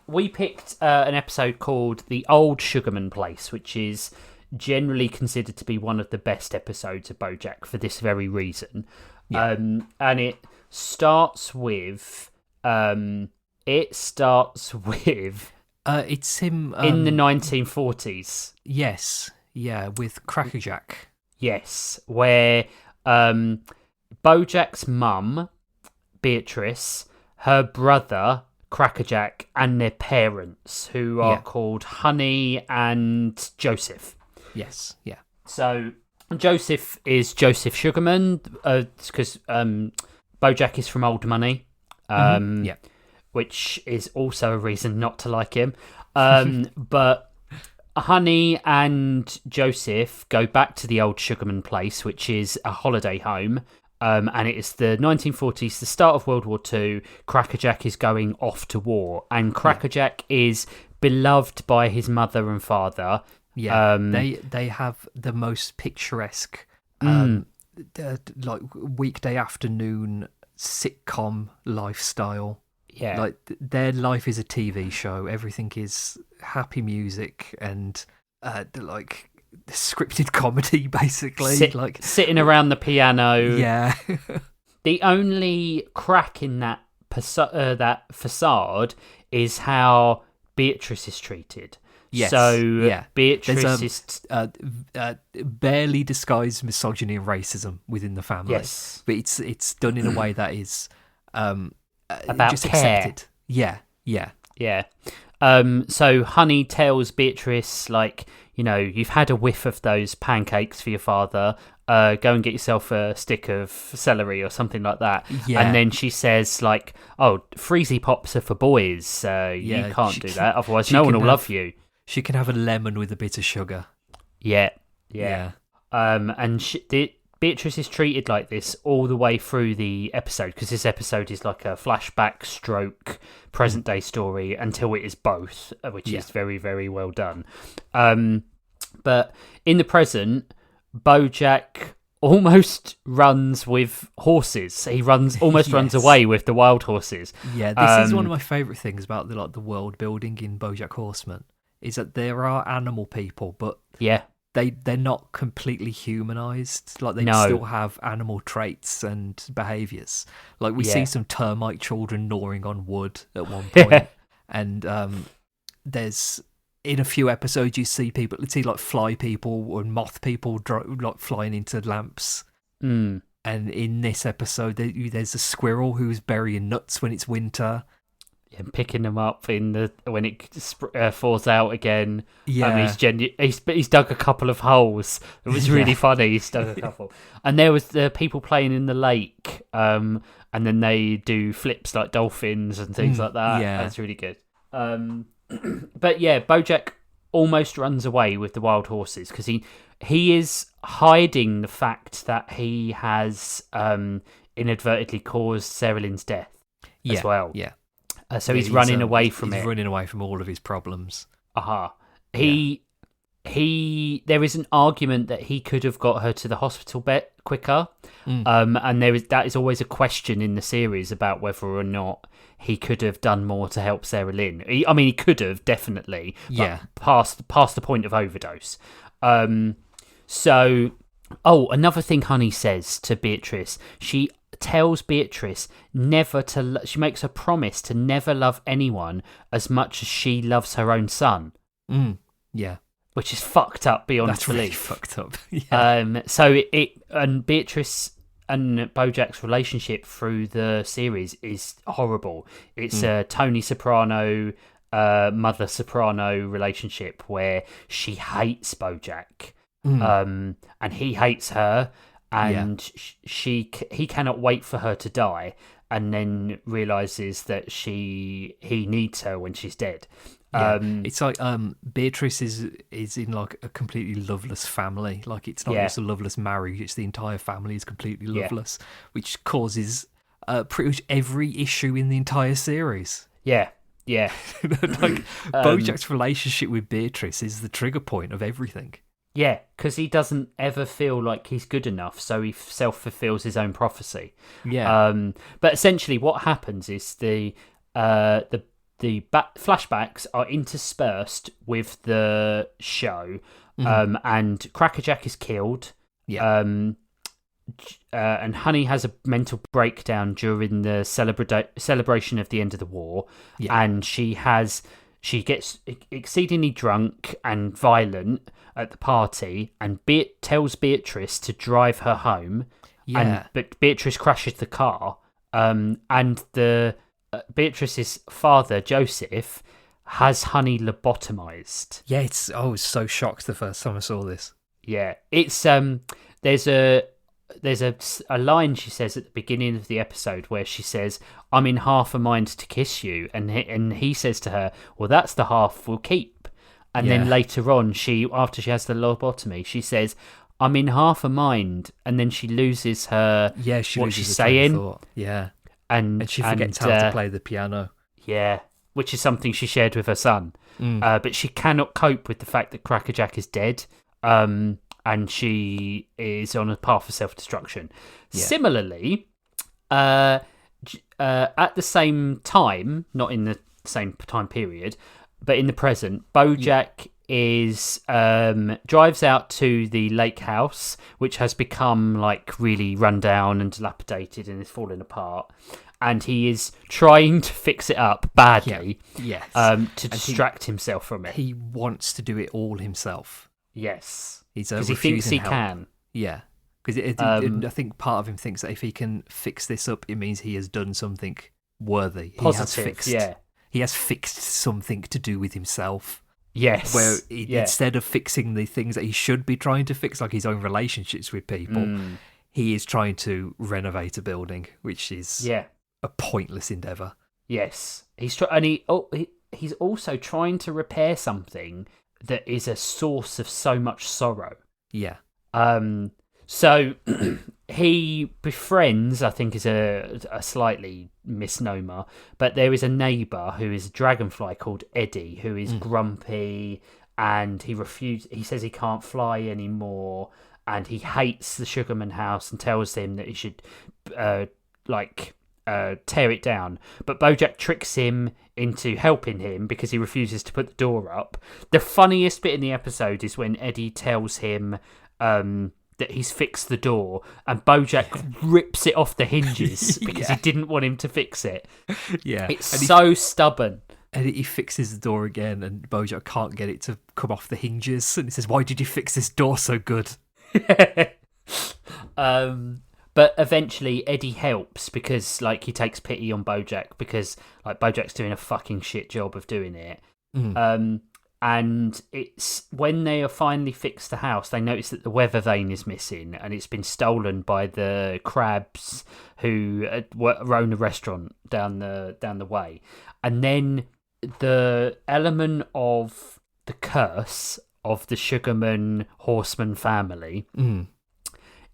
we picked an episode called The Old Sugarman Place, which is generally considered to be one of the best episodes of BoJack for this very reason. And it starts with... it's him... in the 1940s. Yes, with Crackerjack. Yes, where Bojack's mum, Beatrice, her brother, Crackerjack, and their parents, who are called Honey and Joseph. Yes, yeah. So Joseph is Joseph Sugarman, because Bojack is from Old Money, which is also a reason not to like him. But Honey and Joseph go back to the Old Sugarman Place, which is a holiday home. And it is the 1940s, the start of World War II. Crackerjack is going off to war, and Crackerjack is beloved by his mother and father. Yeah, they have the most picturesque, like weekday afternoon sitcom lifestyle. Yeah, like their life is a TV show. Everything is happy music and like scripted comedy, basically. Like sitting around the piano. Yeah. The only crack in that facade is how Beatrice is treated. Yes. So Beatrice is barely disguised misogyny and racism within the family. Yes, but it's done in a way that is about just care. Accepted. Yeah. So Honey tells Beatrice, like, you know, you've had a whiff of those pancakes for your father. Go and get yourself a stick of celery or something like that. Yeah. And then she says, like, oh, Freezy Pops are for boys. You can't do that. Otherwise, no one will love you. She can have a lemon with a bit of sugar. Yeah. And Beatrice is treated like this all the way through the episode, because this episode is like a flashback stroke present day story until it is both, which is very, very well done. But in the present, Bojack almost runs with horses. He runs away with the wild horses. Yeah, this is one of my favourite things about the world building in Bojack Horseman, is that there are animal people, but they're not completely humanised. Like, they still have animal traits and behaviours. Like, we see some termite children gnawing on wood at one point. And there's, in a few episodes, you see like fly people and moth people like flying into lamps. And in this episode, there's a squirrel who's burying nuts when it's winter. And picking them up when it falls out again. Yeah, he's dug a couple of holes. It was really funny. He's dug a couple, and there was the people playing in the lake. And then they do flips like dolphins and things like that. Yeah, that's really good. But yeah, Bojack almost runs away with the wild horses because he is hiding the fact that he has inadvertently caused Sarah Lynn's death as well. Yeah. So he's running away from it. He's running away from all of his problems. There is an argument that he could have got her to the hospital bed quicker. And that is always a question in the series about whether or not he could have done more to help Sarah Lynn. He could have, definitely. But past the point of overdose. Another thing Honey says to Beatrice, she tells Beatrice she makes a promise to never love anyone as much as she loves her own son. Yeah. Which is fucked up beyond That's belief. Really fucked up. Yeah. And Beatrice and Bojack's relationship through the series is horrible. It's a Tony Soprano, mother Soprano relationship where she hates Bojack, and he hates her, and he cannot wait for her to die, and then realizes that he needs her when she's dead. It's like Beatrice is in like a completely loveless family. Like it's not just a loveless marriage; it's the entire family is completely loveless, which causes pretty much every issue in the entire series. Yeah. Like Bojack's relationship with Beatrice is the trigger point of everything. Yeah, because he doesn't ever feel like he's good enough, so he self-fulfills his own prophecy. Yeah. But essentially, what happens is the flashbacks are interspersed with the show, and Crackerjack is killed. Yeah. And Honey has a mental breakdown during the celebration of the end of the war, and she gets exceedingly drunk and violent at the party, and tells Beatrice to drive her home. But Beatrice crashes the car, and Beatrice's father, Joseph, has Honey lobotomized. Yeah, I was so shocked the first time I saw this. Yeah, it's there's a line she says at the beginning of the episode where she says, "I'm in half a mind to kiss you," and he says to her, "Well, that's the half we'll keep." And then later on, after she has the lobotomy, she says, "I'm in half a mind," and then she loses her. Yeah, she what loses she's her train of saying. thought. Yeah. And she forgets how to play the piano. Yeah, which is something she shared with her son. But she cannot cope with the fact that Crackerjack is dead, and she is on a path of self-destruction. Yeah. Similarly, at the same time, not in the same time period, but in the present, Bojack is drives out to the lake house, which has become like really run down and dilapidated and is falling apart, and he is trying to fix it up badly to distract himself from it. He wants to do it all himself. Yes, because he thinks he can. Yeah, because I think part of him thinks that if he can fix this up, it means he has done something worthy. Positive. He has fixed something to do with himself. Yes. Where instead of fixing the things that he should be trying to fix, like his own relationships with people, he is trying to renovate a building, which is a pointless endeavour. Yes. He's also trying to repair something that is a source of so much sorrow. Yeah. So he befriends, I think is a slightly misnomer, but there is a neighbour who is a dragonfly called Eddie, who is grumpy, and he says he can't fly anymore, and he hates the Sugarman house and tells him that he should tear it down. But Bojack tricks him into helping him because he refuses to put the door up. The funniest bit in the episode is when Eddie tells him that he's fixed the door, and Bojack rips it off the hinges because he didn't want him to fix it. Yeah, it's so stubborn. And he fixes the door again, and Bojack can't get it to come off the hinges. And he says, "Why did you fix this door so good?" But eventually Eddie helps because he takes pity on Bojack because Bojack's doing a fucking shit job of doing it. And it's when they have finally fixed the house, they notice that the weather vane is missing and it's been stolen by the crabs who own a restaurant down the way. And then the element of the curse of the Sugarman Horseman family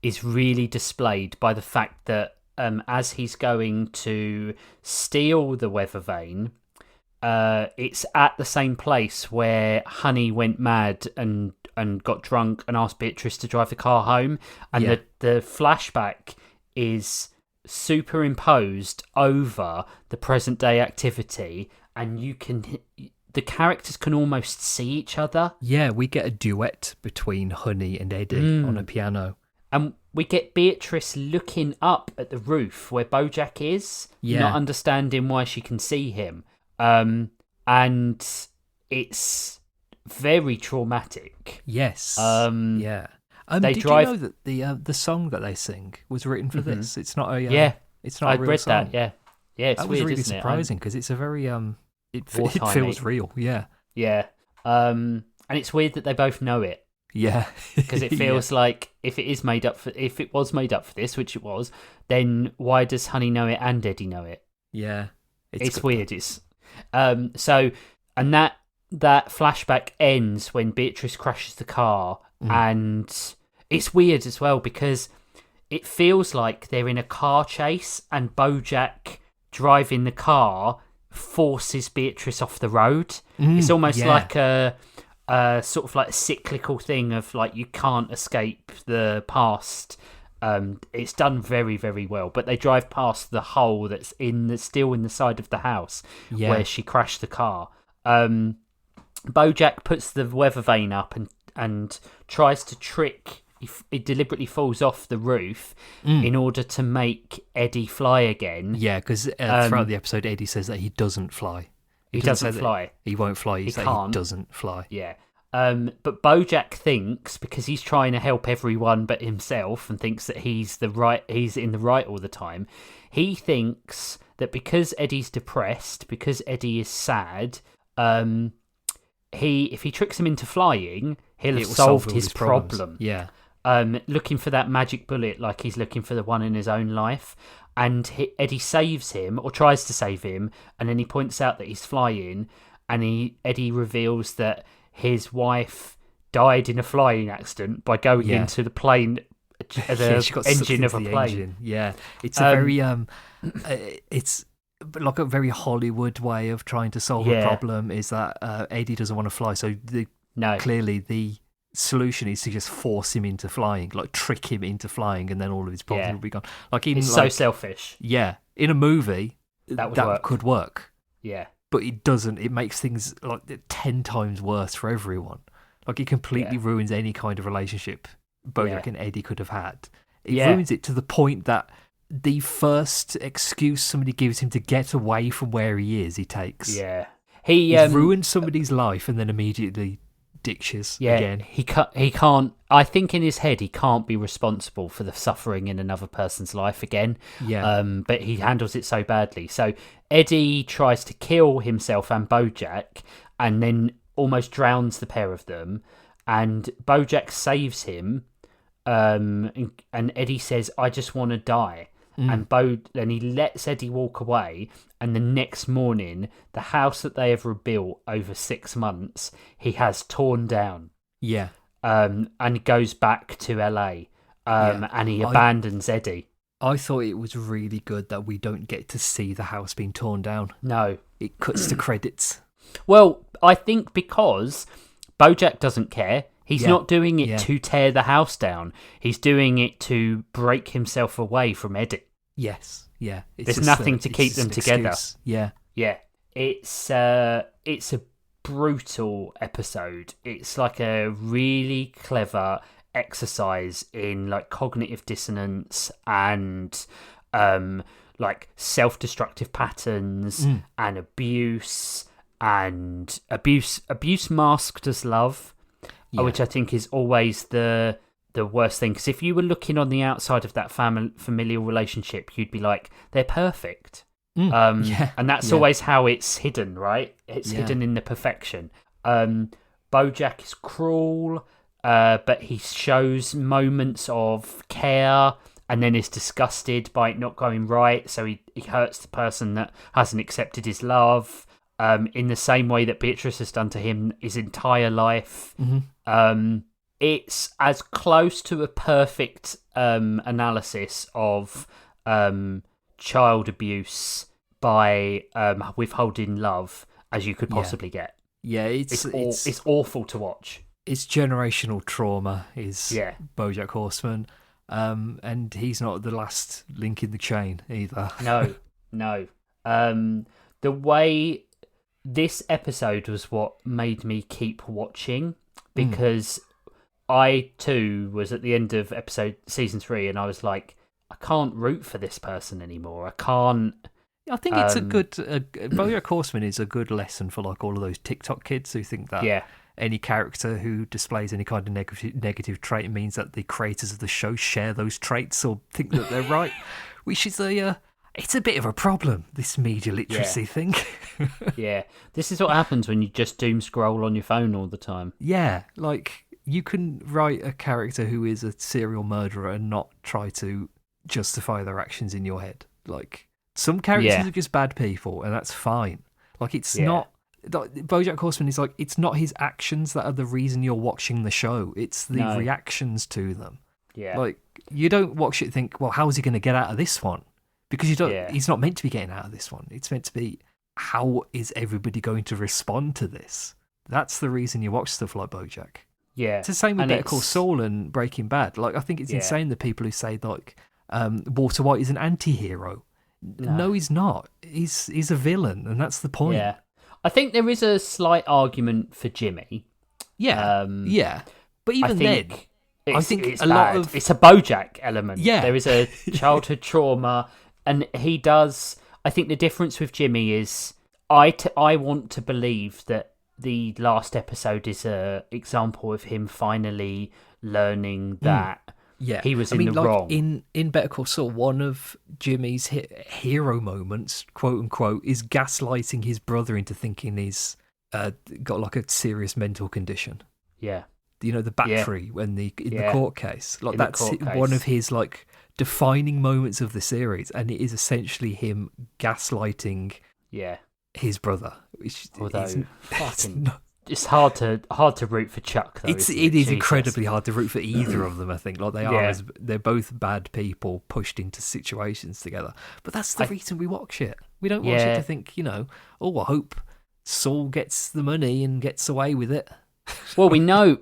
is really displayed by the fact that as he's going to steal the weather vane, it's at the same place where Honey went mad and got drunk and asked Beatrice to drive the car home, and the flashback is superimposed over the present day activity, and the characters can almost see each other. Yeah, we get a duet between Honey and Eddie on a piano. And we get Beatrice looking up at the roof where Bojack is, not understanding why she can see him. And it's very traumatic. Yes. They did drive... you know that the song that they sing was written for this? It's not a it's not I a real read song. that. Yeah, it's that weird, was really isn't surprising because it's a very it Wartime, feels real. Yeah. And it's weird that they both know it. Yeah, because it feels like if it was made up for this, which it was, then why does Honey know it and Eddie know it? Yeah, it's weird. It's and that flashback ends when Beatrice crashes the car, and it's weird as well because it feels like they're in a car chase, and Bojack driving the car forces Beatrice off the road. It's almost like a sort of like a cyclical thing of like you can't escape the past. It's done very, very well, but they drive past the hole that's still in the side of the house where she crashed the car. Bojack puts the weather vane up and tries to trick. He deliberately falls off the roof in order to make Eddie fly again. Yeah, because throughout the episode, Eddie says that he doesn't fly. He doesn't fly. He won't fly. He doesn't fly. Yeah. But Bojack thinks, because he's trying to help everyone but himself and thinks that he's in the right all the time, he thinks that because Eddie's depressed, because Eddie is sad, if he tricks him into flying, he'll have solved his problem. Yeah. Looking for that magic bullet like he's looking for the one in his own life. And Eddie saves him, or tries to save him, and then he points out that he's flying, and Eddie reveals that his wife died in a flying accident by going into the plane, the engine of a plane. Engine. Yeah, it's a very it's like a very Hollywood way of trying to solve a problem. Is that Eddie doesn't want to fly, so clearly the solution is to just force him into flying, like trick him into flying, and then all of his problems will be gone. It's so selfish. Yeah, in a movie that could work. Yeah. But it doesn't. It makes things like 10 times worse for everyone. Like it completely ruins any kind of relationship Bojack and Eddie could have had. It ruins it to the point that the first excuse somebody gives him to get away from where he is, he takes. Yeah. He's ruined somebody's life and then immediately ditches again. He can't. I think in his head he can't be responsible for the suffering in another person's life again. Yeah. But he handles it so badly. So Eddie tries to kill himself and Bojack, and then almost drowns the pair of them. And Bojack saves him. And Eddie says, "I just want to die." And he lets Eddie walk away, and the next morning, the house that they have rebuilt over 6 months, he has torn down. Yeah. And he goes back to LA, and he abandons Eddie. I thought it was really good that we don't get to see the house being torn down. No. It cuts to credits. Well, I think because Bojack doesn't care. He's not doing it to tear the house down. He's doing it to break himself away from Eddie. Yes, yeah. There's nothing to keep them together. Excuse. Yeah. Yeah. It's a brutal episode. It's like a really clever exercise in like cognitive dissonance and like self-destructive patterns and abuse masked as love, which I think is always the worst thing, because if you were looking on the outside of that familial relationship, you'd be like, they're perfect. And that's always how it's hidden, right? It's hidden in the perfection. Bojack is cruel, but he shows moments of care and then is disgusted by it not going right, so he hurts the person that hasn't accepted his love. in the same way that Beatrice has done to him his entire life. It's as close to a perfect analysis of child abuse by withholding love as you could possibly get. Yeah, it's awful to watch. It's generational trauma, is Bojack Horseman. And he's not the last link in the chain either. No. The way this episode was what made me keep watching, because I too was at the end of season 3, and I was like, I can't root for this person anymore. I can't. I think it's a good. Bojack Horseman is a good lesson for like all of those TikTok kids who think that any character who displays any kind of negative trait means that the creators of the show share those traits or think that they're right, which is it's a bit of a problem, this media literacy thing. Yeah, this is what happens when you just doom scroll on your phone all the time. Yeah, like you can write a character who is a serial murderer and not try to justify their actions in your head. Like some characters are just bad people, and that's fine. Like it's not. Bojack Horseman is like, it's not his actions that are the reason you're watching the show. It's the reactions to them. Yeah, like you don't watch it and think, well, how is he going to get out of this one? Because you don't. He's not meant to be getting out of this one. It's meant to be, how is everybody going to respond to this? That's the reason you watch stuff like Bojack. Yeah, it's the same with Better Call Saul and Breaking Bad. Like I think it's insane the people who say like Walter White is an anti-hero. No, he's not. He's a villain, and that's the point. Yeah, I think there is a slight argument for Jimmy. Yeah, but even then, I think it's a bad. lot of it's a Bojack element. Yeah, there is a childhood trauma, and he does. I think the difference with Jimmy is I want to believe that the last episode is a example of him finally learning that. He was in the wrong. In Better Call Saul, one of Jimmy's hero moments, quote unquote, is gaslighting his brother into thinking he's got like a serious mental condition. Yeah, you know, the battery when the court case. Like that's one of his like defining moments of the series, and it is essentially him gaslighting his brother. It's hard to root for Chuck, though. It is incredibly hard to root for either of them, I think. Like they're both bad people pushed into situations together. But that's the reason we watch it. We don't watch it to think, I hope Saul gets the money and gets away with it. Well, we know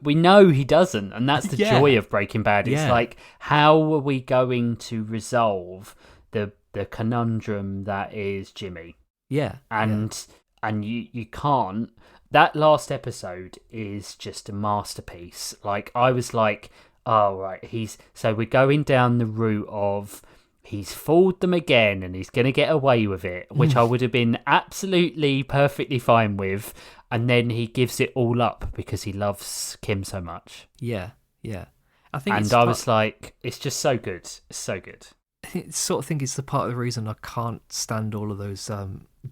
he doesn't, and that's the joy of Breaking Bad. It's like, how are we going to resolve the conundrum that is Jimmy? Yeah. And you can't. That last episode is just a masterpiece. Like, I was like, oh, right, so we're going down the route of he's fooled them again and he's going to get away with it, which I would have been absolutely perfectly fine with. And then he gives it all up because he loves Kim so much. Yeah. I was like, it's just so good. It's so good. I sort of think it's the part of the reason I can't stand all of those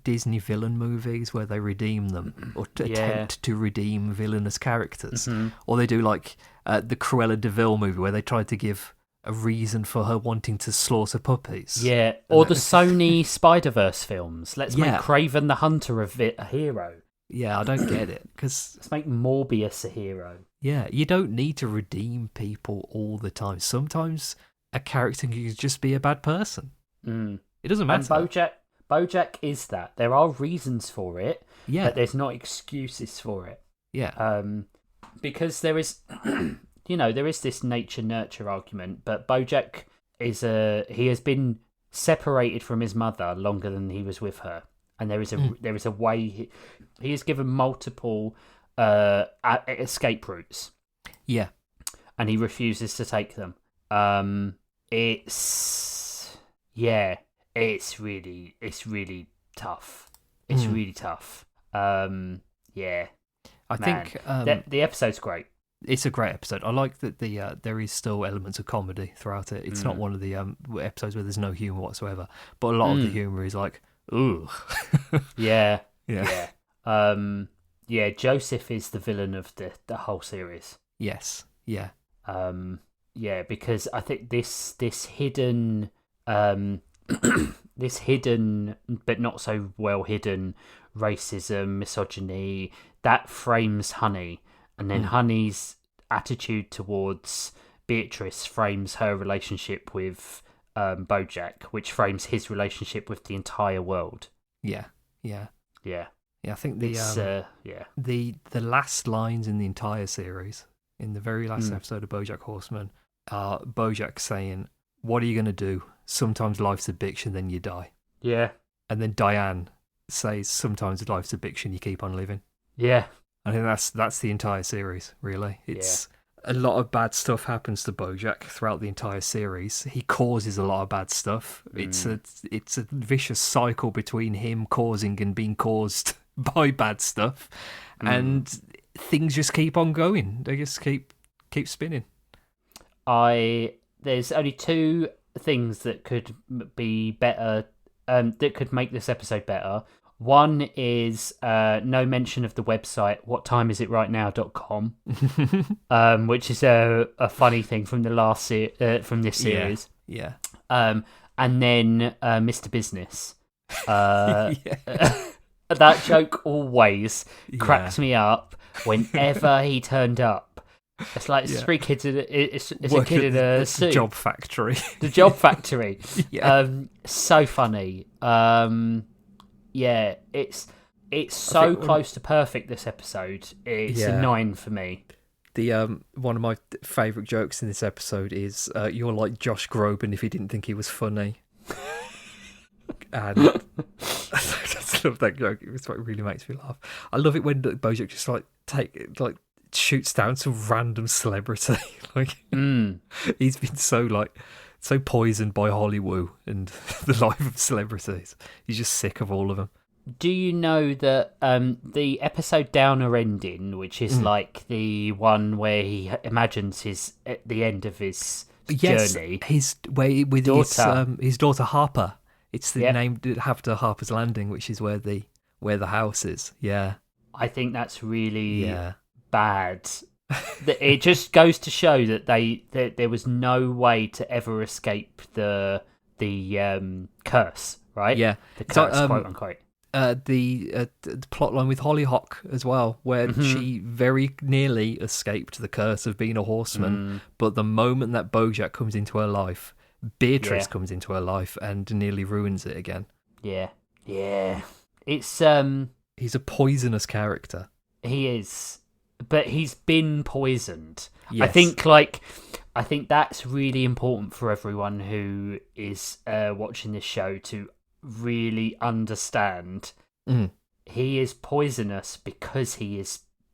Disney villain movies where they redeem them or attempt to redeem villainous characters. Or they do like the Cruella de Vil movie where they tried to give a reason for her wanting to slaughter puppies. Yeah, or the Sony Spider-Verse films. Let's make Kraven the Hunter a hero. Yeah, I don't get it. Let's make Morbius a hero. Yeah, you don't need to redeem people all the time. Sometimes a character can just be a bad person. It doesn't matter. And Bojack is that. There are reasons for it, but there's not excuses for it. Yeah. Because there is, there is this nature-nurture argument, but Bojack he has been separated from his mother longer than he was with her. And there is a way he is given multiple escape routes. Yeah. And he refuses to take them. It's really tough. It's really tough. I think the episode's great. It's a great episode. I like that there is still elements of comedy throughout it. It's not one of the episodes where there's no humor whatsoever, but a lot of the humor is like, ooh. Yeah. Joseph is the villain of the whole series. Yes. Yeah. Because I think this hidden this hidden but not so well hidden racism, misogyny that frames Honey, and then Honey's attitude towards Beatrice frames her relationship with Bojack, which frames his relationship with the entire world. Yeah. I think the last lines in the entire series, in the very last episode of Bojack Horseman, are Bojack saying, "What are you going to do? Sometimes life's a bitch and then you die." Yeah. And then Diane says, "Sometimes life's a bitch and you keep on living." Yeah. I think that's the entire series, really. It's a lot of bad stuff happens to Bojack throughout the entire series. He causes a lot of bad stuff. It's a vicious cycle between him causing and being caused by bad stuff, and things just keep on going. They just keep spinning. There's only two things that could be better, that could make this episode better. One is no mention of the website whatimeisightRightNow.com, which is a funny thing from the last from this series. Yeah. And then Mr. Business. That joke always cracked me up whenever he turned up. It's like it's three kids in it's a kid in a suit. Job factory. The Job Factory. Yeah. So funny. Yeah, it's so close to perfect, this episode. It's a 9 for me. The one of my favourite jokes in this episode is you're like Josh Groban if he didn't think he was funny. And I just love that joke. It's what really makes me laugh. I love it when Bojack just shoots down some random celebrity. He's been so poisoned by Hollywood and the life of celebrities. He's just sick of all of them. Do you know that the episode Downer ending, which is like the one where he imagines his at the end of his journey, his daughter Harper. It's named after Harper's Landing, which is where the house is. Yeah, I think that's really bad. It just goes to show that there was no way to ever escape the curse, right? Yeah, the curse, quote unquote. The plot line with Hollyhock as well, where she very nearly escaped the curse of being a horseman, but the moment that Bojack comes into her life, Beatrice comes into her life and nearly ruins it again. Yeah. It's he's a poisonous character. He is, but he's been poisoned. Yes. I think that's really important for everyone who is watching this show to really understand. He is poisonous because he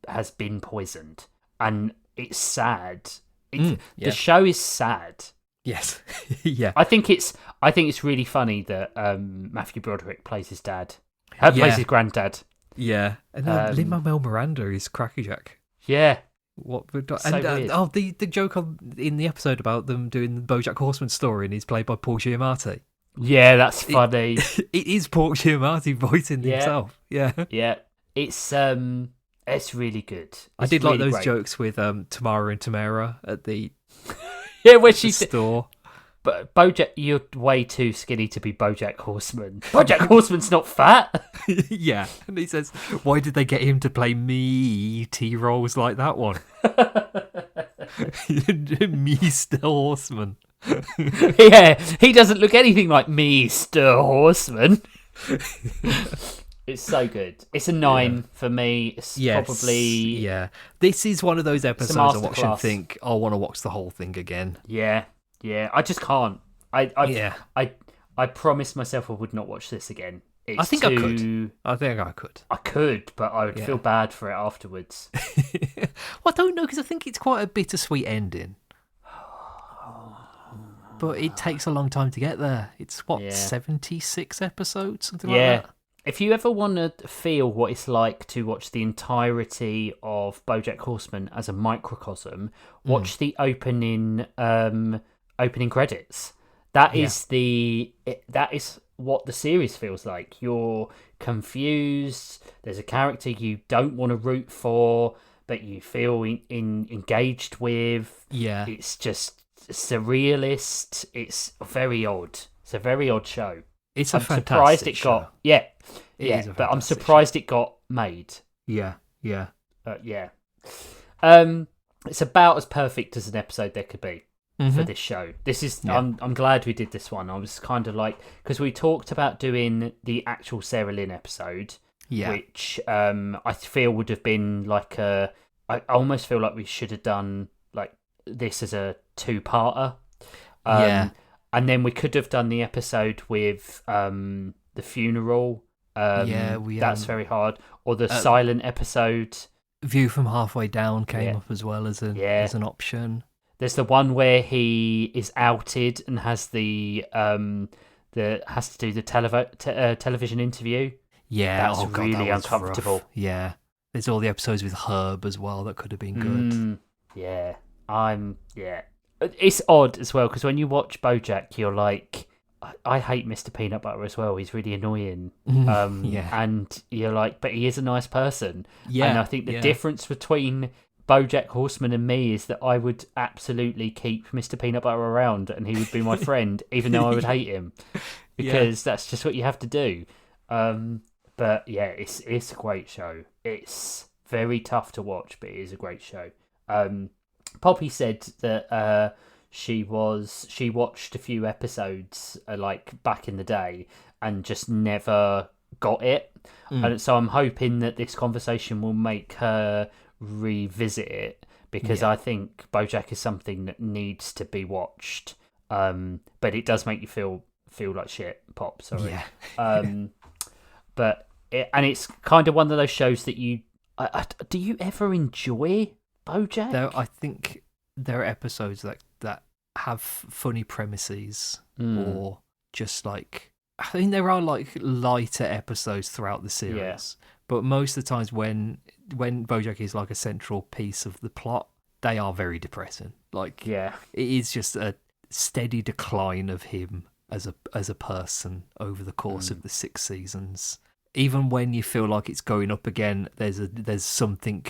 has been poisoned, and it's sad. The show is sad. Yes. Yeah. I think it's really funny that Matthew Broderick plays his dad. Plays his granddad. Yeah. And Lin-Manuel Miranda is Crackerjack. Yeah. What? So the joke in the episode about them doing the Bojack Horseman story, and he's played by Paul Giamatti. Yeah, that's funny. It is Paul Giamatti voicing himself. Yeah. Yeah. It's really good. I did really like those jokes with Tamara and Tamara at the where she store. But Bojack, you're way too skinny to be Bojack Horseman. Bojack Horseman's not fat. Yeah, and he says, "Why did they get him to play meaty roles like that one?" Mr. Horseman. Yeah, he doesn't look anything like Mr. Horseman. It's so good. It's a 9 for me. It's probably... Yeah. This is one of those episodes I watch and think, I want to watch the whole thing again. Yeah. I just can't. I promised myself I would not watch this again. I think I could. I could, but I would feel bad for it afterwards. Well, I don't know, because I think it's quite a bittersweet ending. But it takes a long time to get there. It's, 76 episodes? Something like that? If you ever want to feel what it's like to watch the entirety of Bojack Horseman as a microcosm, watch the opening credits. That is what the series feels like. You're confused. There's a character you don't want to root for, but you feel engaged with. Yeah, it's just surrealist. It's very odd. It's a very odd show. It's a I'm fantastic surprised it show. got yeah, It yeah, is a but I'm fantastic surprised it got made. Yeah. Yeah. It's about as perfect as an episode there could be for this show. This is I'm glad we did this one. I was kind of like, because we talked about doing the actual Sarah Lynn episode, which I feel would have been like I almost feel like we should have done like this as a 2-parter. And then we could have done the episode with the funeral. That's very hard. Or the silent episode. View from Halfway Down came up as well as an option. There's the one where he is outed and has has to do the television interview. Yeah, that's really uncomfortable. Rough. Yeah, there's all the episodes with Herb as well that could have been good. It's odd as well because when you watch BoJack, you're like, I hate Mr. Peanut Butter as well. He's really annoying. And you're like, but he is a nice person. Yeah. And I think the difference between Bojack Horseman and me is that I would absolutely keep Mr. Peanut Butter around and he would be my friend, even though I would hate him. Because that's just what you have to do. But yeah, it's a great show. It's very tough to watch, but it is a great show. Poppy said that she watched a few episodes like back in the day and just never got it. And so I'm hoping that this conversation will make her revisit it because I think BoJack is something that needs to be watched. But it does make you feel like shit, Pop. Sorry. But it's kind of one of those shows that you do you ever enjoy BoJack? I think there are episodes that have funny premises or just like I think there are like lighter episodes throughout the series, but most of the times when BoJack is like a central piece of the plot, they are very depressing. Like it is just a steady decline of him as a person over the course of the 6 seasons. Even when you feel like it's going up again, there's something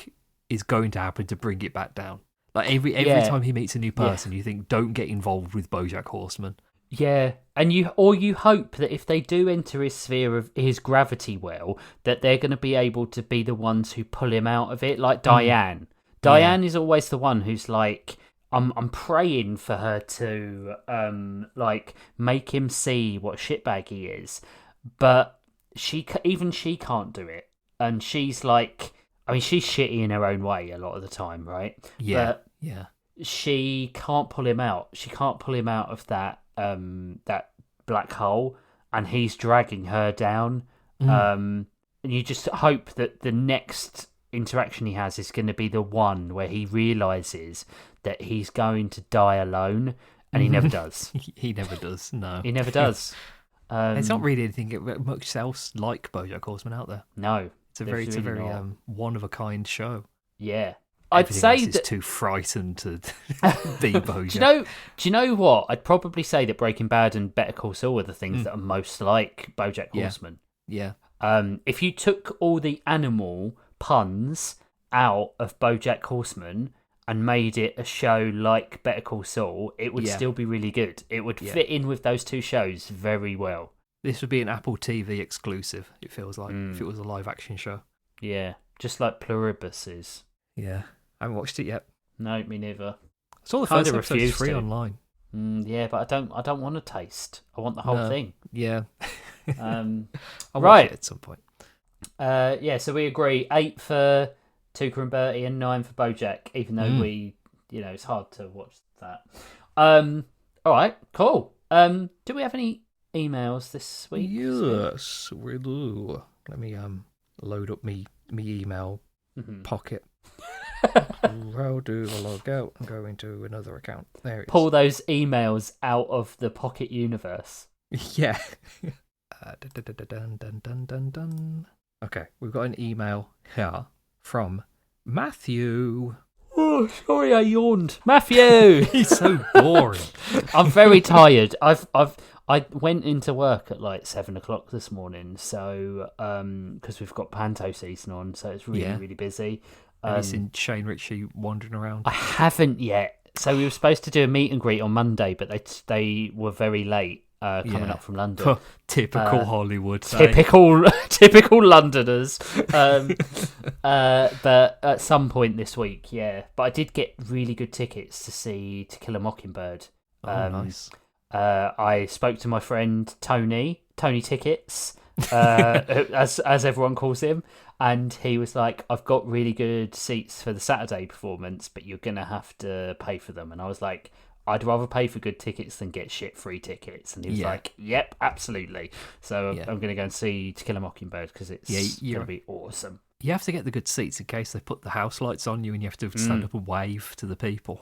is going to happen to bring it back down. Like every time he meets a new person, you think, don't get involved with Bojack Horseman. Yeah, and you hope that if they do enter his sphere of his gravity well, that they're going to be able to be the ones who pull him out of it. Like Diane. Diane is always the one who's like, I'm praying for her to like make him see what shitbag he is, but she can't do it, and she's like. I mean, she's shitty in her own way a lot of the time, right? But she can't pull him out. She can't pull him out of that black hole, and he's dragging her down. And you just hope that the next interaction he has is going to be the one where he realizes that he's going to die alone, and he never does. He never does. No, he never does. It's not really anything much else like BoJack Horseman out there. No. It's a very one of a kind show. Yeah, I'd say that too frightened to be BoJack. Do you know what? I'd probably say that Breaking Bad and Better Call Saul are the things that are most like BoJack Horseman. Yeah. If you took all the animal puns out of BoJack Horseman and made it a show like Better Call Saul, it would still be really good. It would fit in with those two shows very well. This would be an Apple TV exclusive, it feels like, if it was a live action show. Yeah, just like Pluribus is. Yeah, I haven't watched it yet. No, me neither. I saw the first episode is free online. Yeah, but I don't want a taste. I want the whole thing. Yeah. I'll watch it at some point. So we agree 8 for Tuca and Bertie and 9 for BoJack, even though it's hard to watch that. All right, cool. Do we have any emails this week? Yes, we do. Let me load up me email pocket. How do I log out and go into another account? There it is. Pull those emails out of the Pocket universe. Yeah. Okay, we've got an email here from Matthew. Oh, sorry, I yawned. Matthew! He's so boring. I'm very tired. I went into work at like 7 o'clock this morning, so because we've got Panto season on, so it's really busy. Have you seen Shane Ritchie wandering around? I haven't yet. So we were supposed to do a meet and greet on Monday, but they were very late. coming up from London. Typical Hollywood. Typical Londoners. But at some point this week, yeah. But I did get really good tickets to see To Kill a Mockingbird. Nice. I spoke to my friend Tony Tickets, as everyone calls him, and he was like, "I've got really good seats for the Saturday performance, but you're gonna have to pay for them." And I was like, I'd rather pay for good tickets than get shit free tickets. And he was like, "Yep, absolutely." So I'm gonna go and see To Kill a Mockingbird because it's gonna be awesome. You have to get the good seats in case they put the house lights on you and you have to stand up and wave to the people.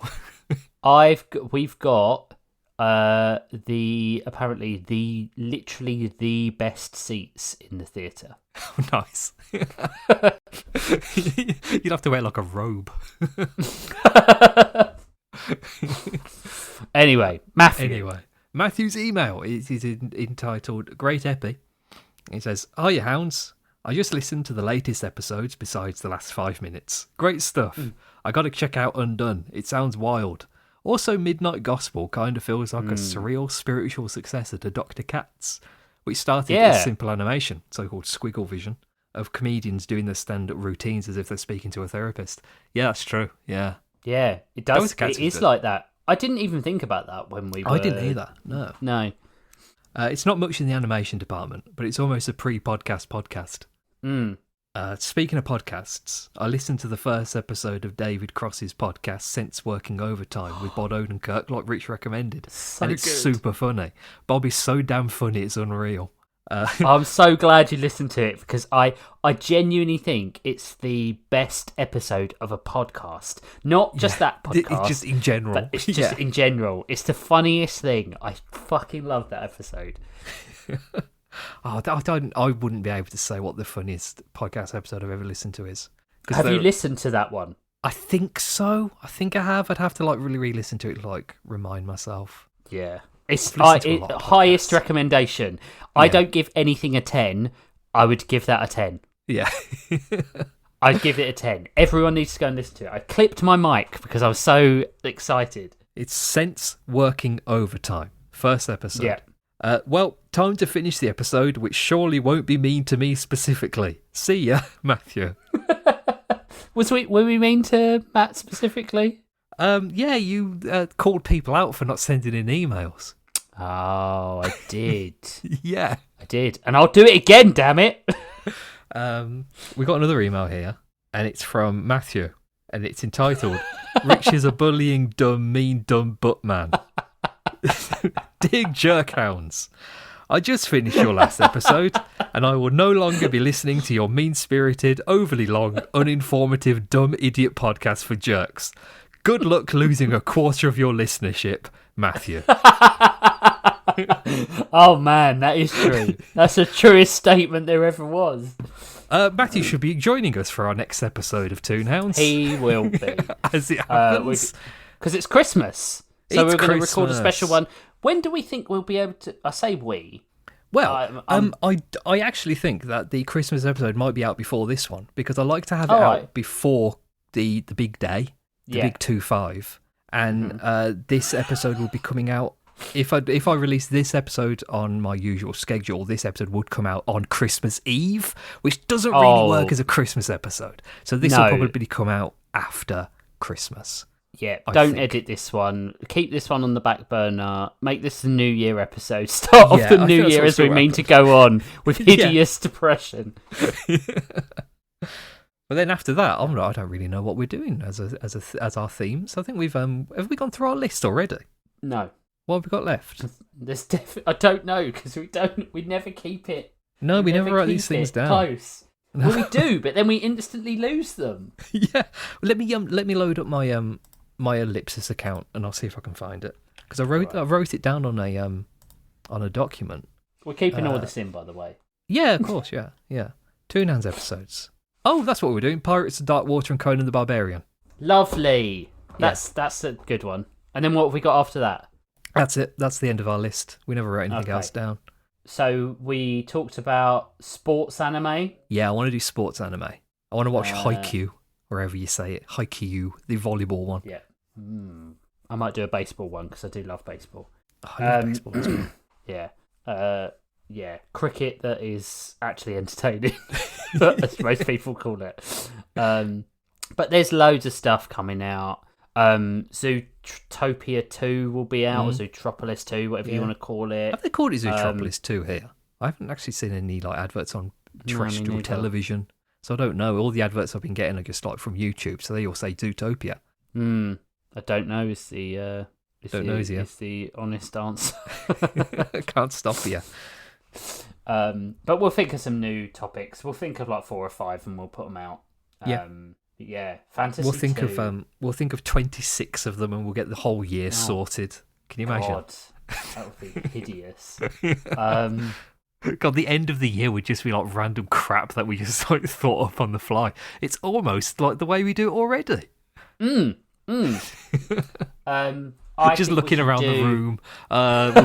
We've got apparently the best seats in the theatre. Oh, nice. You'd have to wear like a robe. Anyway, Matthew's email is entitled Great Epi. It says, "Hiya, hounds. I just listened to the latest episodes besides the last 5 minutes. Great stuff. I got to check out Undone. It sounds wild. Also, Midnight Gospel kind of feels like a surreal spiritual successor to Dr. Katz, which started as simple animation, so-called squiggle vision, of comedians doing their stand-up routines as if they're speaking to a therapist." Yeah, that's true. Yeah. Yeah, it does. It is like that. I didn't even think about that when we were... I didn't either, no. No. It's not much in the animation department, but it's almost a pre-podcast podcast. Speaking of podcasts, I listened to the first episode of David Cross's podcast, Sense Working Overtime, with Bod Odenkirk, like Rich recommended. And it's super funny. Bob is so damn funny, it's unreal. I'm so glad you listened to it because I genuinely think it's the best episode of a podcast. Not just that podcast. It's just in general. But it's just in general. It's the funniest thing. I fucking love that episode. I wouldn't be able to say what the funniest podcast episode I've ever listened to is. Have you listened to that one? I think so. I think I have. I'd have to really re-listen to it, remind myself. Yeah. It's highest recommendation. I don't give anything a 10. I would give that a 10. Yeah. I'd give it a 10. Everyone needs to go and listen to it. I clipped my mic because I was so excited. It's Sense Working Overtime. First episode. Yeah. Well, time to finish the episode, which surely won't be mean to me specifically. See ya, Matthew. Were we mean to Matt specifically? Yeah, you called people out for not sending in emails. Oh, I did. Yeah. I did. And I'll do it again, damn it. We got another email here, and it's from Matthew, and it's entitled, Rich is a bullying, dumb, mean, dumb butt man. Dear Jerkhounds, I just finished your last episode, and I will no longer be listening to your mean-spirited, overly long, uninformative, dumb idiot podcast for jerks. Good luck losing a quarter of your listenership, Matthew. Oh man, that is true. That's the truest statement there ever was. Matthew should be joining us for our next episode of Toonhounds. He will be. As it happens. Because it's Christmas. So It's we're going to record a Christmas. special one. When do we think we'll be able to... I say we. Well, I actually think that the Christmas episode might be out before this one, because I like to have it Oh, out right. before the big day, the big 2-5. And this episode will be coming out... If I release this episode on my usual schedule, this episode would come out on Christmas Eve, which doesn't really work as a Christmas episode. So this will probably come out after Christmas. Yeah, I don't think. edit this one. Keep this one on the back burner. Make this the New Year episode. Start off the I New think that's Year what's as we gonna mean to go on with hideous depression. But then after that, I don't really know what we're doing as our themes. I think have we gone through our list already? No. What have we got left? I don't know because we never keep it. No, we never write these keep things it down. Close. Well, we do, but then we instantly lose them. Yeah, let me load up my Ellipsis account and I'll see if I can find it, because I wrote it down on a document. We're keeping all this in, by the way. Yeah, of course. Yeah. Toonhounds episodes. Oh, that's what we're doing. Pirates of Darkwater and Conan the Barbarian. Lovely. That's a good one. And then what have we got after that? That's it. That's the end of our list. We never wrote anything else down. So we talked about sports anime. Yeah, I want to do sports anime. I want to watch Haikyuu, wherever you say it. Haikyuu, the volleyball one. Yeah. I might do a baseball one because I do love baseball. I love baseball as well. Yeah, cricket that is actually entertaining, as most people call it. But there's loads of stuff coming out. Zootopia 2 will be out, or Zootropolis 2, whatever you want to call it. Have they called it Zootropolis 2 here? I haven't actually seen any adverts on terrestrial television, so I don't know. All the adverts I've been getting are just from YouTube, so they all say Zootopia. I don't know. Is the honest answer. Can't stop you. But we'll think of some new topics. We'll think of 4 or 5, and we'll put them out. Fantasy. We'll think of 26 of them, and we'll get the whole year sorted. Can you imagine? God, that would be hideous. God, the end of the year would just be random crap that we just thought up on the fly. It's almost like the way we do it already. We're just looking around the room. We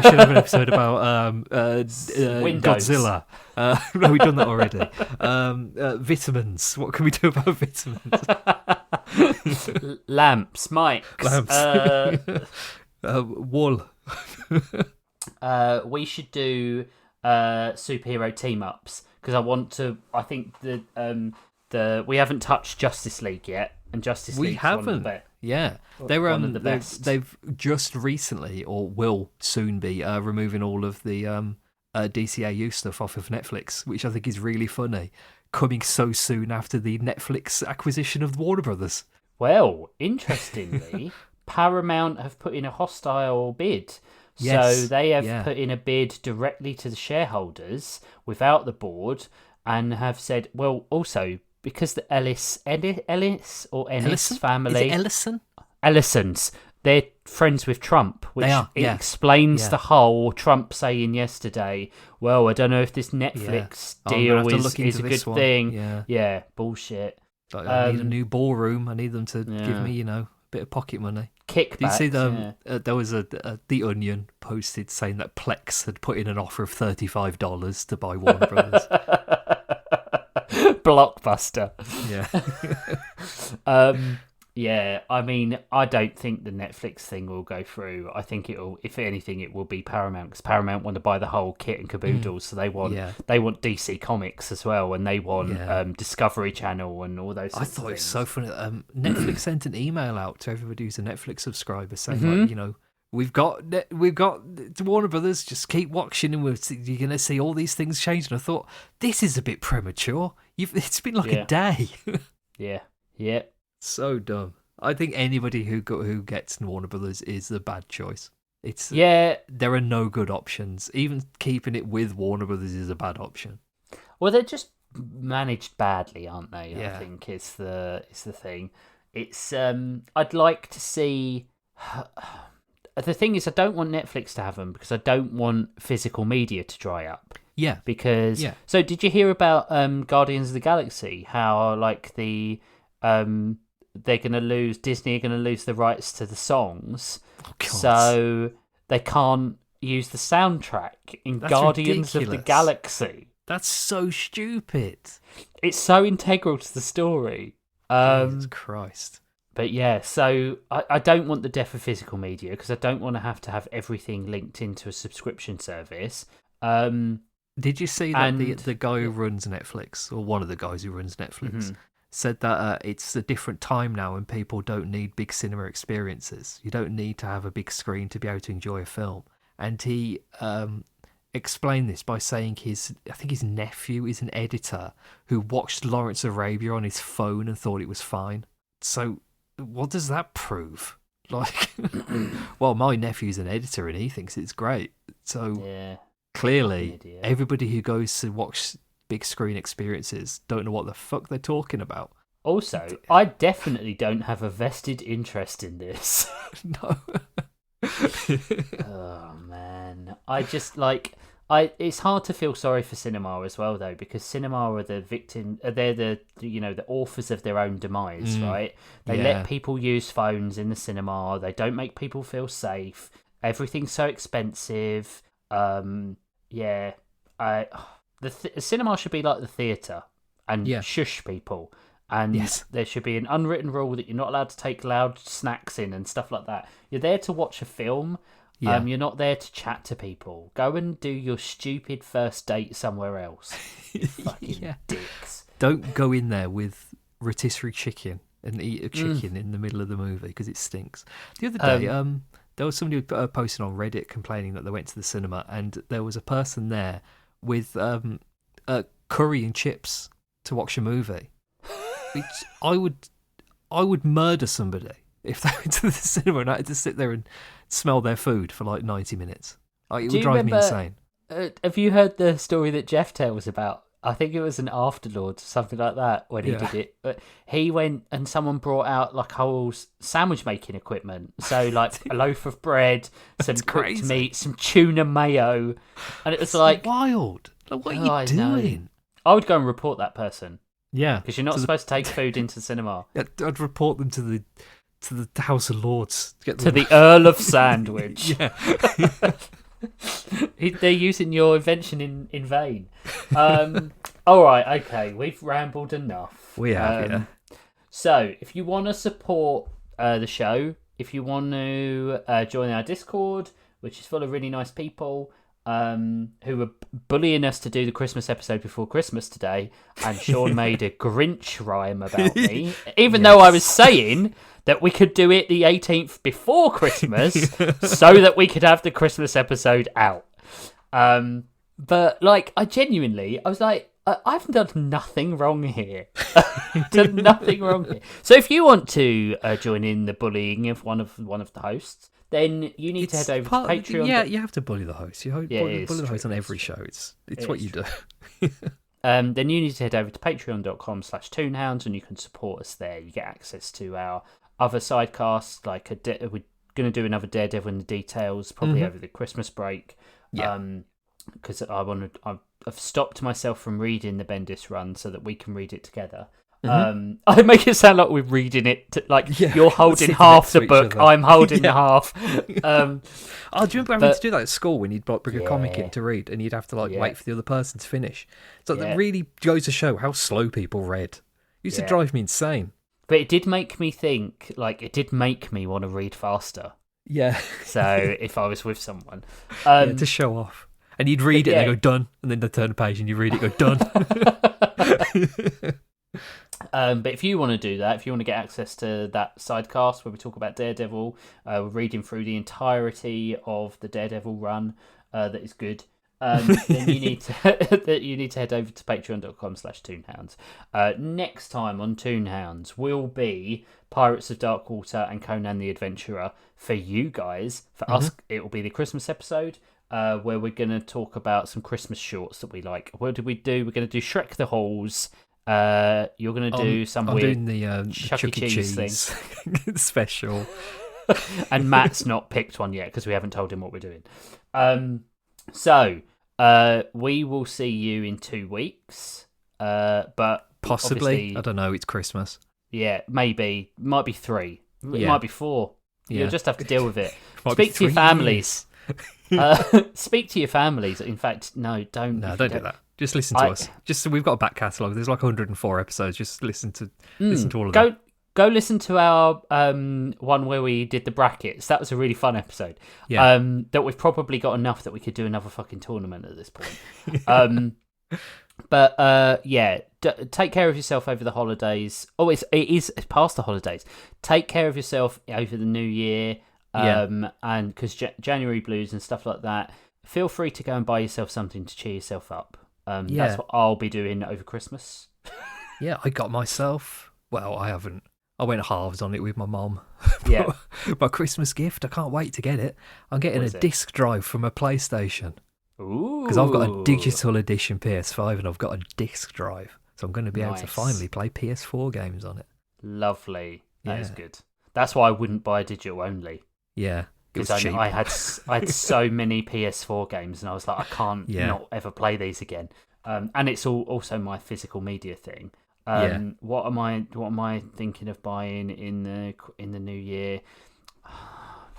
should have an episode about Godzilla. No, we've done that already. Vitamins. What can we do about vitamins? Lamps, mics. Wool. We should do superhero team-ups, because I think we haven't touched Justice League yet, and Justice League one of the best. They've just recently, or will soon be, removing all of the DCAU stuff off of Netflix, which I think is really funny, coming so soon after the Netflix acquisition of Warner Brothers. Well, interestingly, Paramount have put in a hostile bid. Yes, so they have put in a bid directly to the shareholders without the board, and have said, well, also, because the Ellis family... Is it Ellison? Ellisons. They're friends with Trump, which explains the whole Trump saying yesterday, well, I don't know if this Netflix deal is a good thing. Yeah, bullshit. I need a new ballroom. I need them to give me, a bit of pocket money. Kickbacks. Did you see there was The Onion posted saying that Plex had put in an offer of $35 to buy Warner Brothers. Blockbuster. Yeah. I mean, I don't think the Netflix thing will go through. I think if anything, it will be Paramount, because Paramount want to buy the whole kit and caboodle, so they want DC Comics as well, and they want Discovery Channel and all those. I thought it was so funny. Netflix sent an email out to everybody who's a Netflix subscriber saying, we've got Warner Brothers, just keep watching, and you're going to see all these things change. And I thought, this is a bit premature. It's been a day. Yeah. So dumb. I think anybody who gets Warner Brothers is the bad choice. There are no good options. Even keeping it with Warner Brothers is a bad option. Well, they're just managed badly, aren't they? Yeah. I think it's the thing. It's I'd like to see. The thing is, I don't want Netflix to have them, because I don't want physical media to dry up. Yeah. Because so did you hear about Guardians of the Galaxy? How they're going to lose, Disney are going to lose the rights to the songs, so they can't use the soundtrack in Guardians of the Galaxy. That's so stupid. It's so integral to the story. Jesus Christ. But yeah, so I don't want the death of physical media, because I don't want to have everything linked into a subscription service. Did you see that the guy who runs Netflix, or one of the guys who runs Netflix, said that it's a different time now and people don't need big cinema experiences. You don't need to have a big screen to be able to enjoy a film. And he explained this by saying I think his nephew is an editor who watched Lawrence of Arabia on his phone and thought it was fine. So what does that prove? Well, my nephew's an editor and he thinks it's great. So clearly everybody who goes to watch big screen experiences don't know what the fuck they're talking about. Also, I definitely don't have a vested interest in this. No. Oh man, I just it's hard to feel sorry for cinema as well, though, because cinema are the victim. They're the authors of their own demise, right? They let people use phones in the cinema. They don't make people feel safe. Everything's so expensive. The cinema should be like the theatre and shush people. And there should be an unwritten rule that you're not allowed to take loud snacks in and stuff like that. You're there to watch a film. Yeah. You're not there to chat to people. Go and do your stupid first date somewhere else. You fucking dicks. Don't go in there with rotisserie chicken and eat a chicken in the middle of the movie because it stinks. The other day, there was somebody posting on Reddit complaining that they went to the cinema and there was a person there with curry and chips to watch a movie. I would murder somebody if they went to the cinema and I had to sit there and smell their food for like 90 minutes. It would drive me insane. Have you heard the story that Jeff tells about? I think it was an Afterlord or something like that when he did it. But he went and someone brought out like whole sandwich making equipment. So like a loaf of bread, some cooked meat, some tuna mayo. And it was like... wild. Like, what are you doing? I would go and report that person. Yeah. Because you're not supposed to take food into the cinema. I'd report them to the House of Lords. To the Earl of Sandwich. Yeah. They're using your invention in vain. All right, okay, we've rambled enough. We have, yeah. So, if you want to support the show, if you want to join our Discord, which is full of really nice people who were bullying us to do the Christmas episode before Christmas today, and Sean made a Grinch rhyme about me, even though I was saying that we could do it the 18th before Christmas so that we could have the Christmas episode out. But, like, I was like, I've done nothing wrong here. Done nothing wrong here. So if you want to join in the bullying of one of the hosts, then you need to head over to Patreon. Yeah, you have to bully the host. Bully the host on every show. It's what you do. Then you need to head over to patreon.com/Toonhounds and you can support us there. You get access to our other sidecasts, like we're going to do another Daredevil in the Details, probably over the Christmas break. Yeah. Because I've stopped myself from reading the Bendis run so that we can read it together. I make it sound like we're reading it you're holding half the book, I'm holding half. Do you remember having to do that at school when you'd bring a comic in to read and you'd have to wait for the other person to finish? So that really goes to show how slow people read. It used to drive me insane. But it did make me think, it did make me want to read faster. Yeah. So if I was with someone. To show off. And you'd read it and they go, done. And then they turn the page and you read it and go, done. But if you want to do that, if you want to get access to that sidecast where we talk about Daredevil, we're reading through the entirety of the Daredevil run that is good. Then you need to head over to patreon.com/Toonhounds. Next time on Toonhounds will be Pirates of Darkwater and Conan the Adventurer for you guys. For us, it will be the Christmas episode. Where we're going to talk about some Christmas shorts that we like. What did we do? We're going to do Shrek the Halls. You're going to do some weird doing the Chuck E. Cheese thing. Special. And Matt's not picked one yet because we haven't told him what we're doing. So we will see you in 2 weeks. But possibly, I don't know, it's Christmas. Yeah, maybe. Might be 3. It might be 4. Yeah. You'll just have to deal with it. Speak to your families. Speak to your families. In fact, no, don't. No, don't do that. Just listen to us. Just so we've got a back catalogue. There's like 104 episodes. Just listen to all of them. Go listen to our one where we did the brackets. That was a really fun episode. Yeah. That we've probably got enough that we could do another fucking tournament at this point. But take care of yourself over the holidays. Oh, it is past the holidays. Take care of yourself over the new year. And because January blues and stuff like that, feel free to go and buy yourself something to cheer yourself up. That's what I'll be doing over Christmas. Yeah, I got myself. Well, I haven't. I went halves on it with my mum. Yeah. My Christmas gift, I can't wait to get it. I'm getting a disc drive from a PlayStation. Ooh. Because I've got a digital edition PS5 and I've got a disc drive. So I'm going to be able to finally play PS4 games on it. Lovely. That is good. That's why I wouldn't buy digital only. Yeah. Because I had so many PS4 games and I was like, I can't not ever play these again. And it's also my physical media thing. What am I thinking of buying in the new year?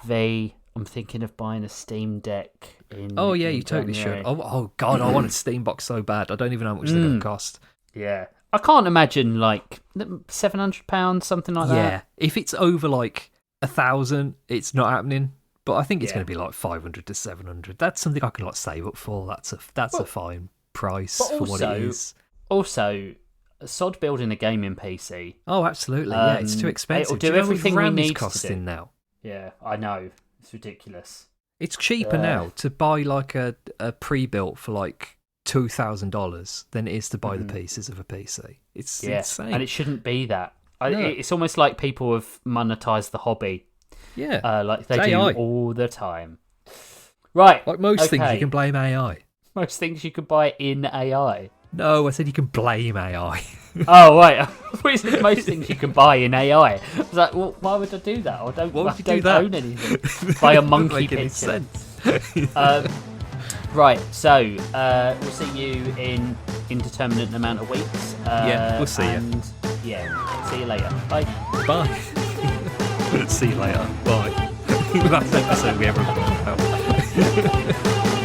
I'm thinking of buying a Steam Deck. You totally should. Oh God, I want a Steam box so bad. I don't even know how much they're going to cost. Yeah, I can't imagine like £700, something like that. Yeah, if it's over like 1,000, it's not happening. But I think it's Yeah. going to be like 500 to 700. That's something I can like save up for. That's a fine price but for what also- it is. Also, sod building a gaming PC. Oh, absolutely. Yeah, it's too expensive. it'll do you know everything what we RAM is need to costing do. now? Yeah, I know. It's ridiculous. It's cheaper now to buy like a pre-built for like $2,000 than it is to buy the pieces of a PC. It's insane. And it shouldn't be that. No. It's almost like people have monetized the hobby. Yeah, Like they It's do AI. all the time. Right. like most things, okay. you can blame AI. Most things you could buy in AI. No, I said you can blame AI. Oh, wait. What is it? Most things you can buy in AI. I was like, well, why would I do that? Why would you don't do that? own anything. Buy a monkey Doesn't make any picture. sense. Right, so we'll see you in indeterminate amount of weeks. Yeah, we'll see you. And yeah, see you later. Bye. Bye. See you later. Bye. Last episode we ever recorded.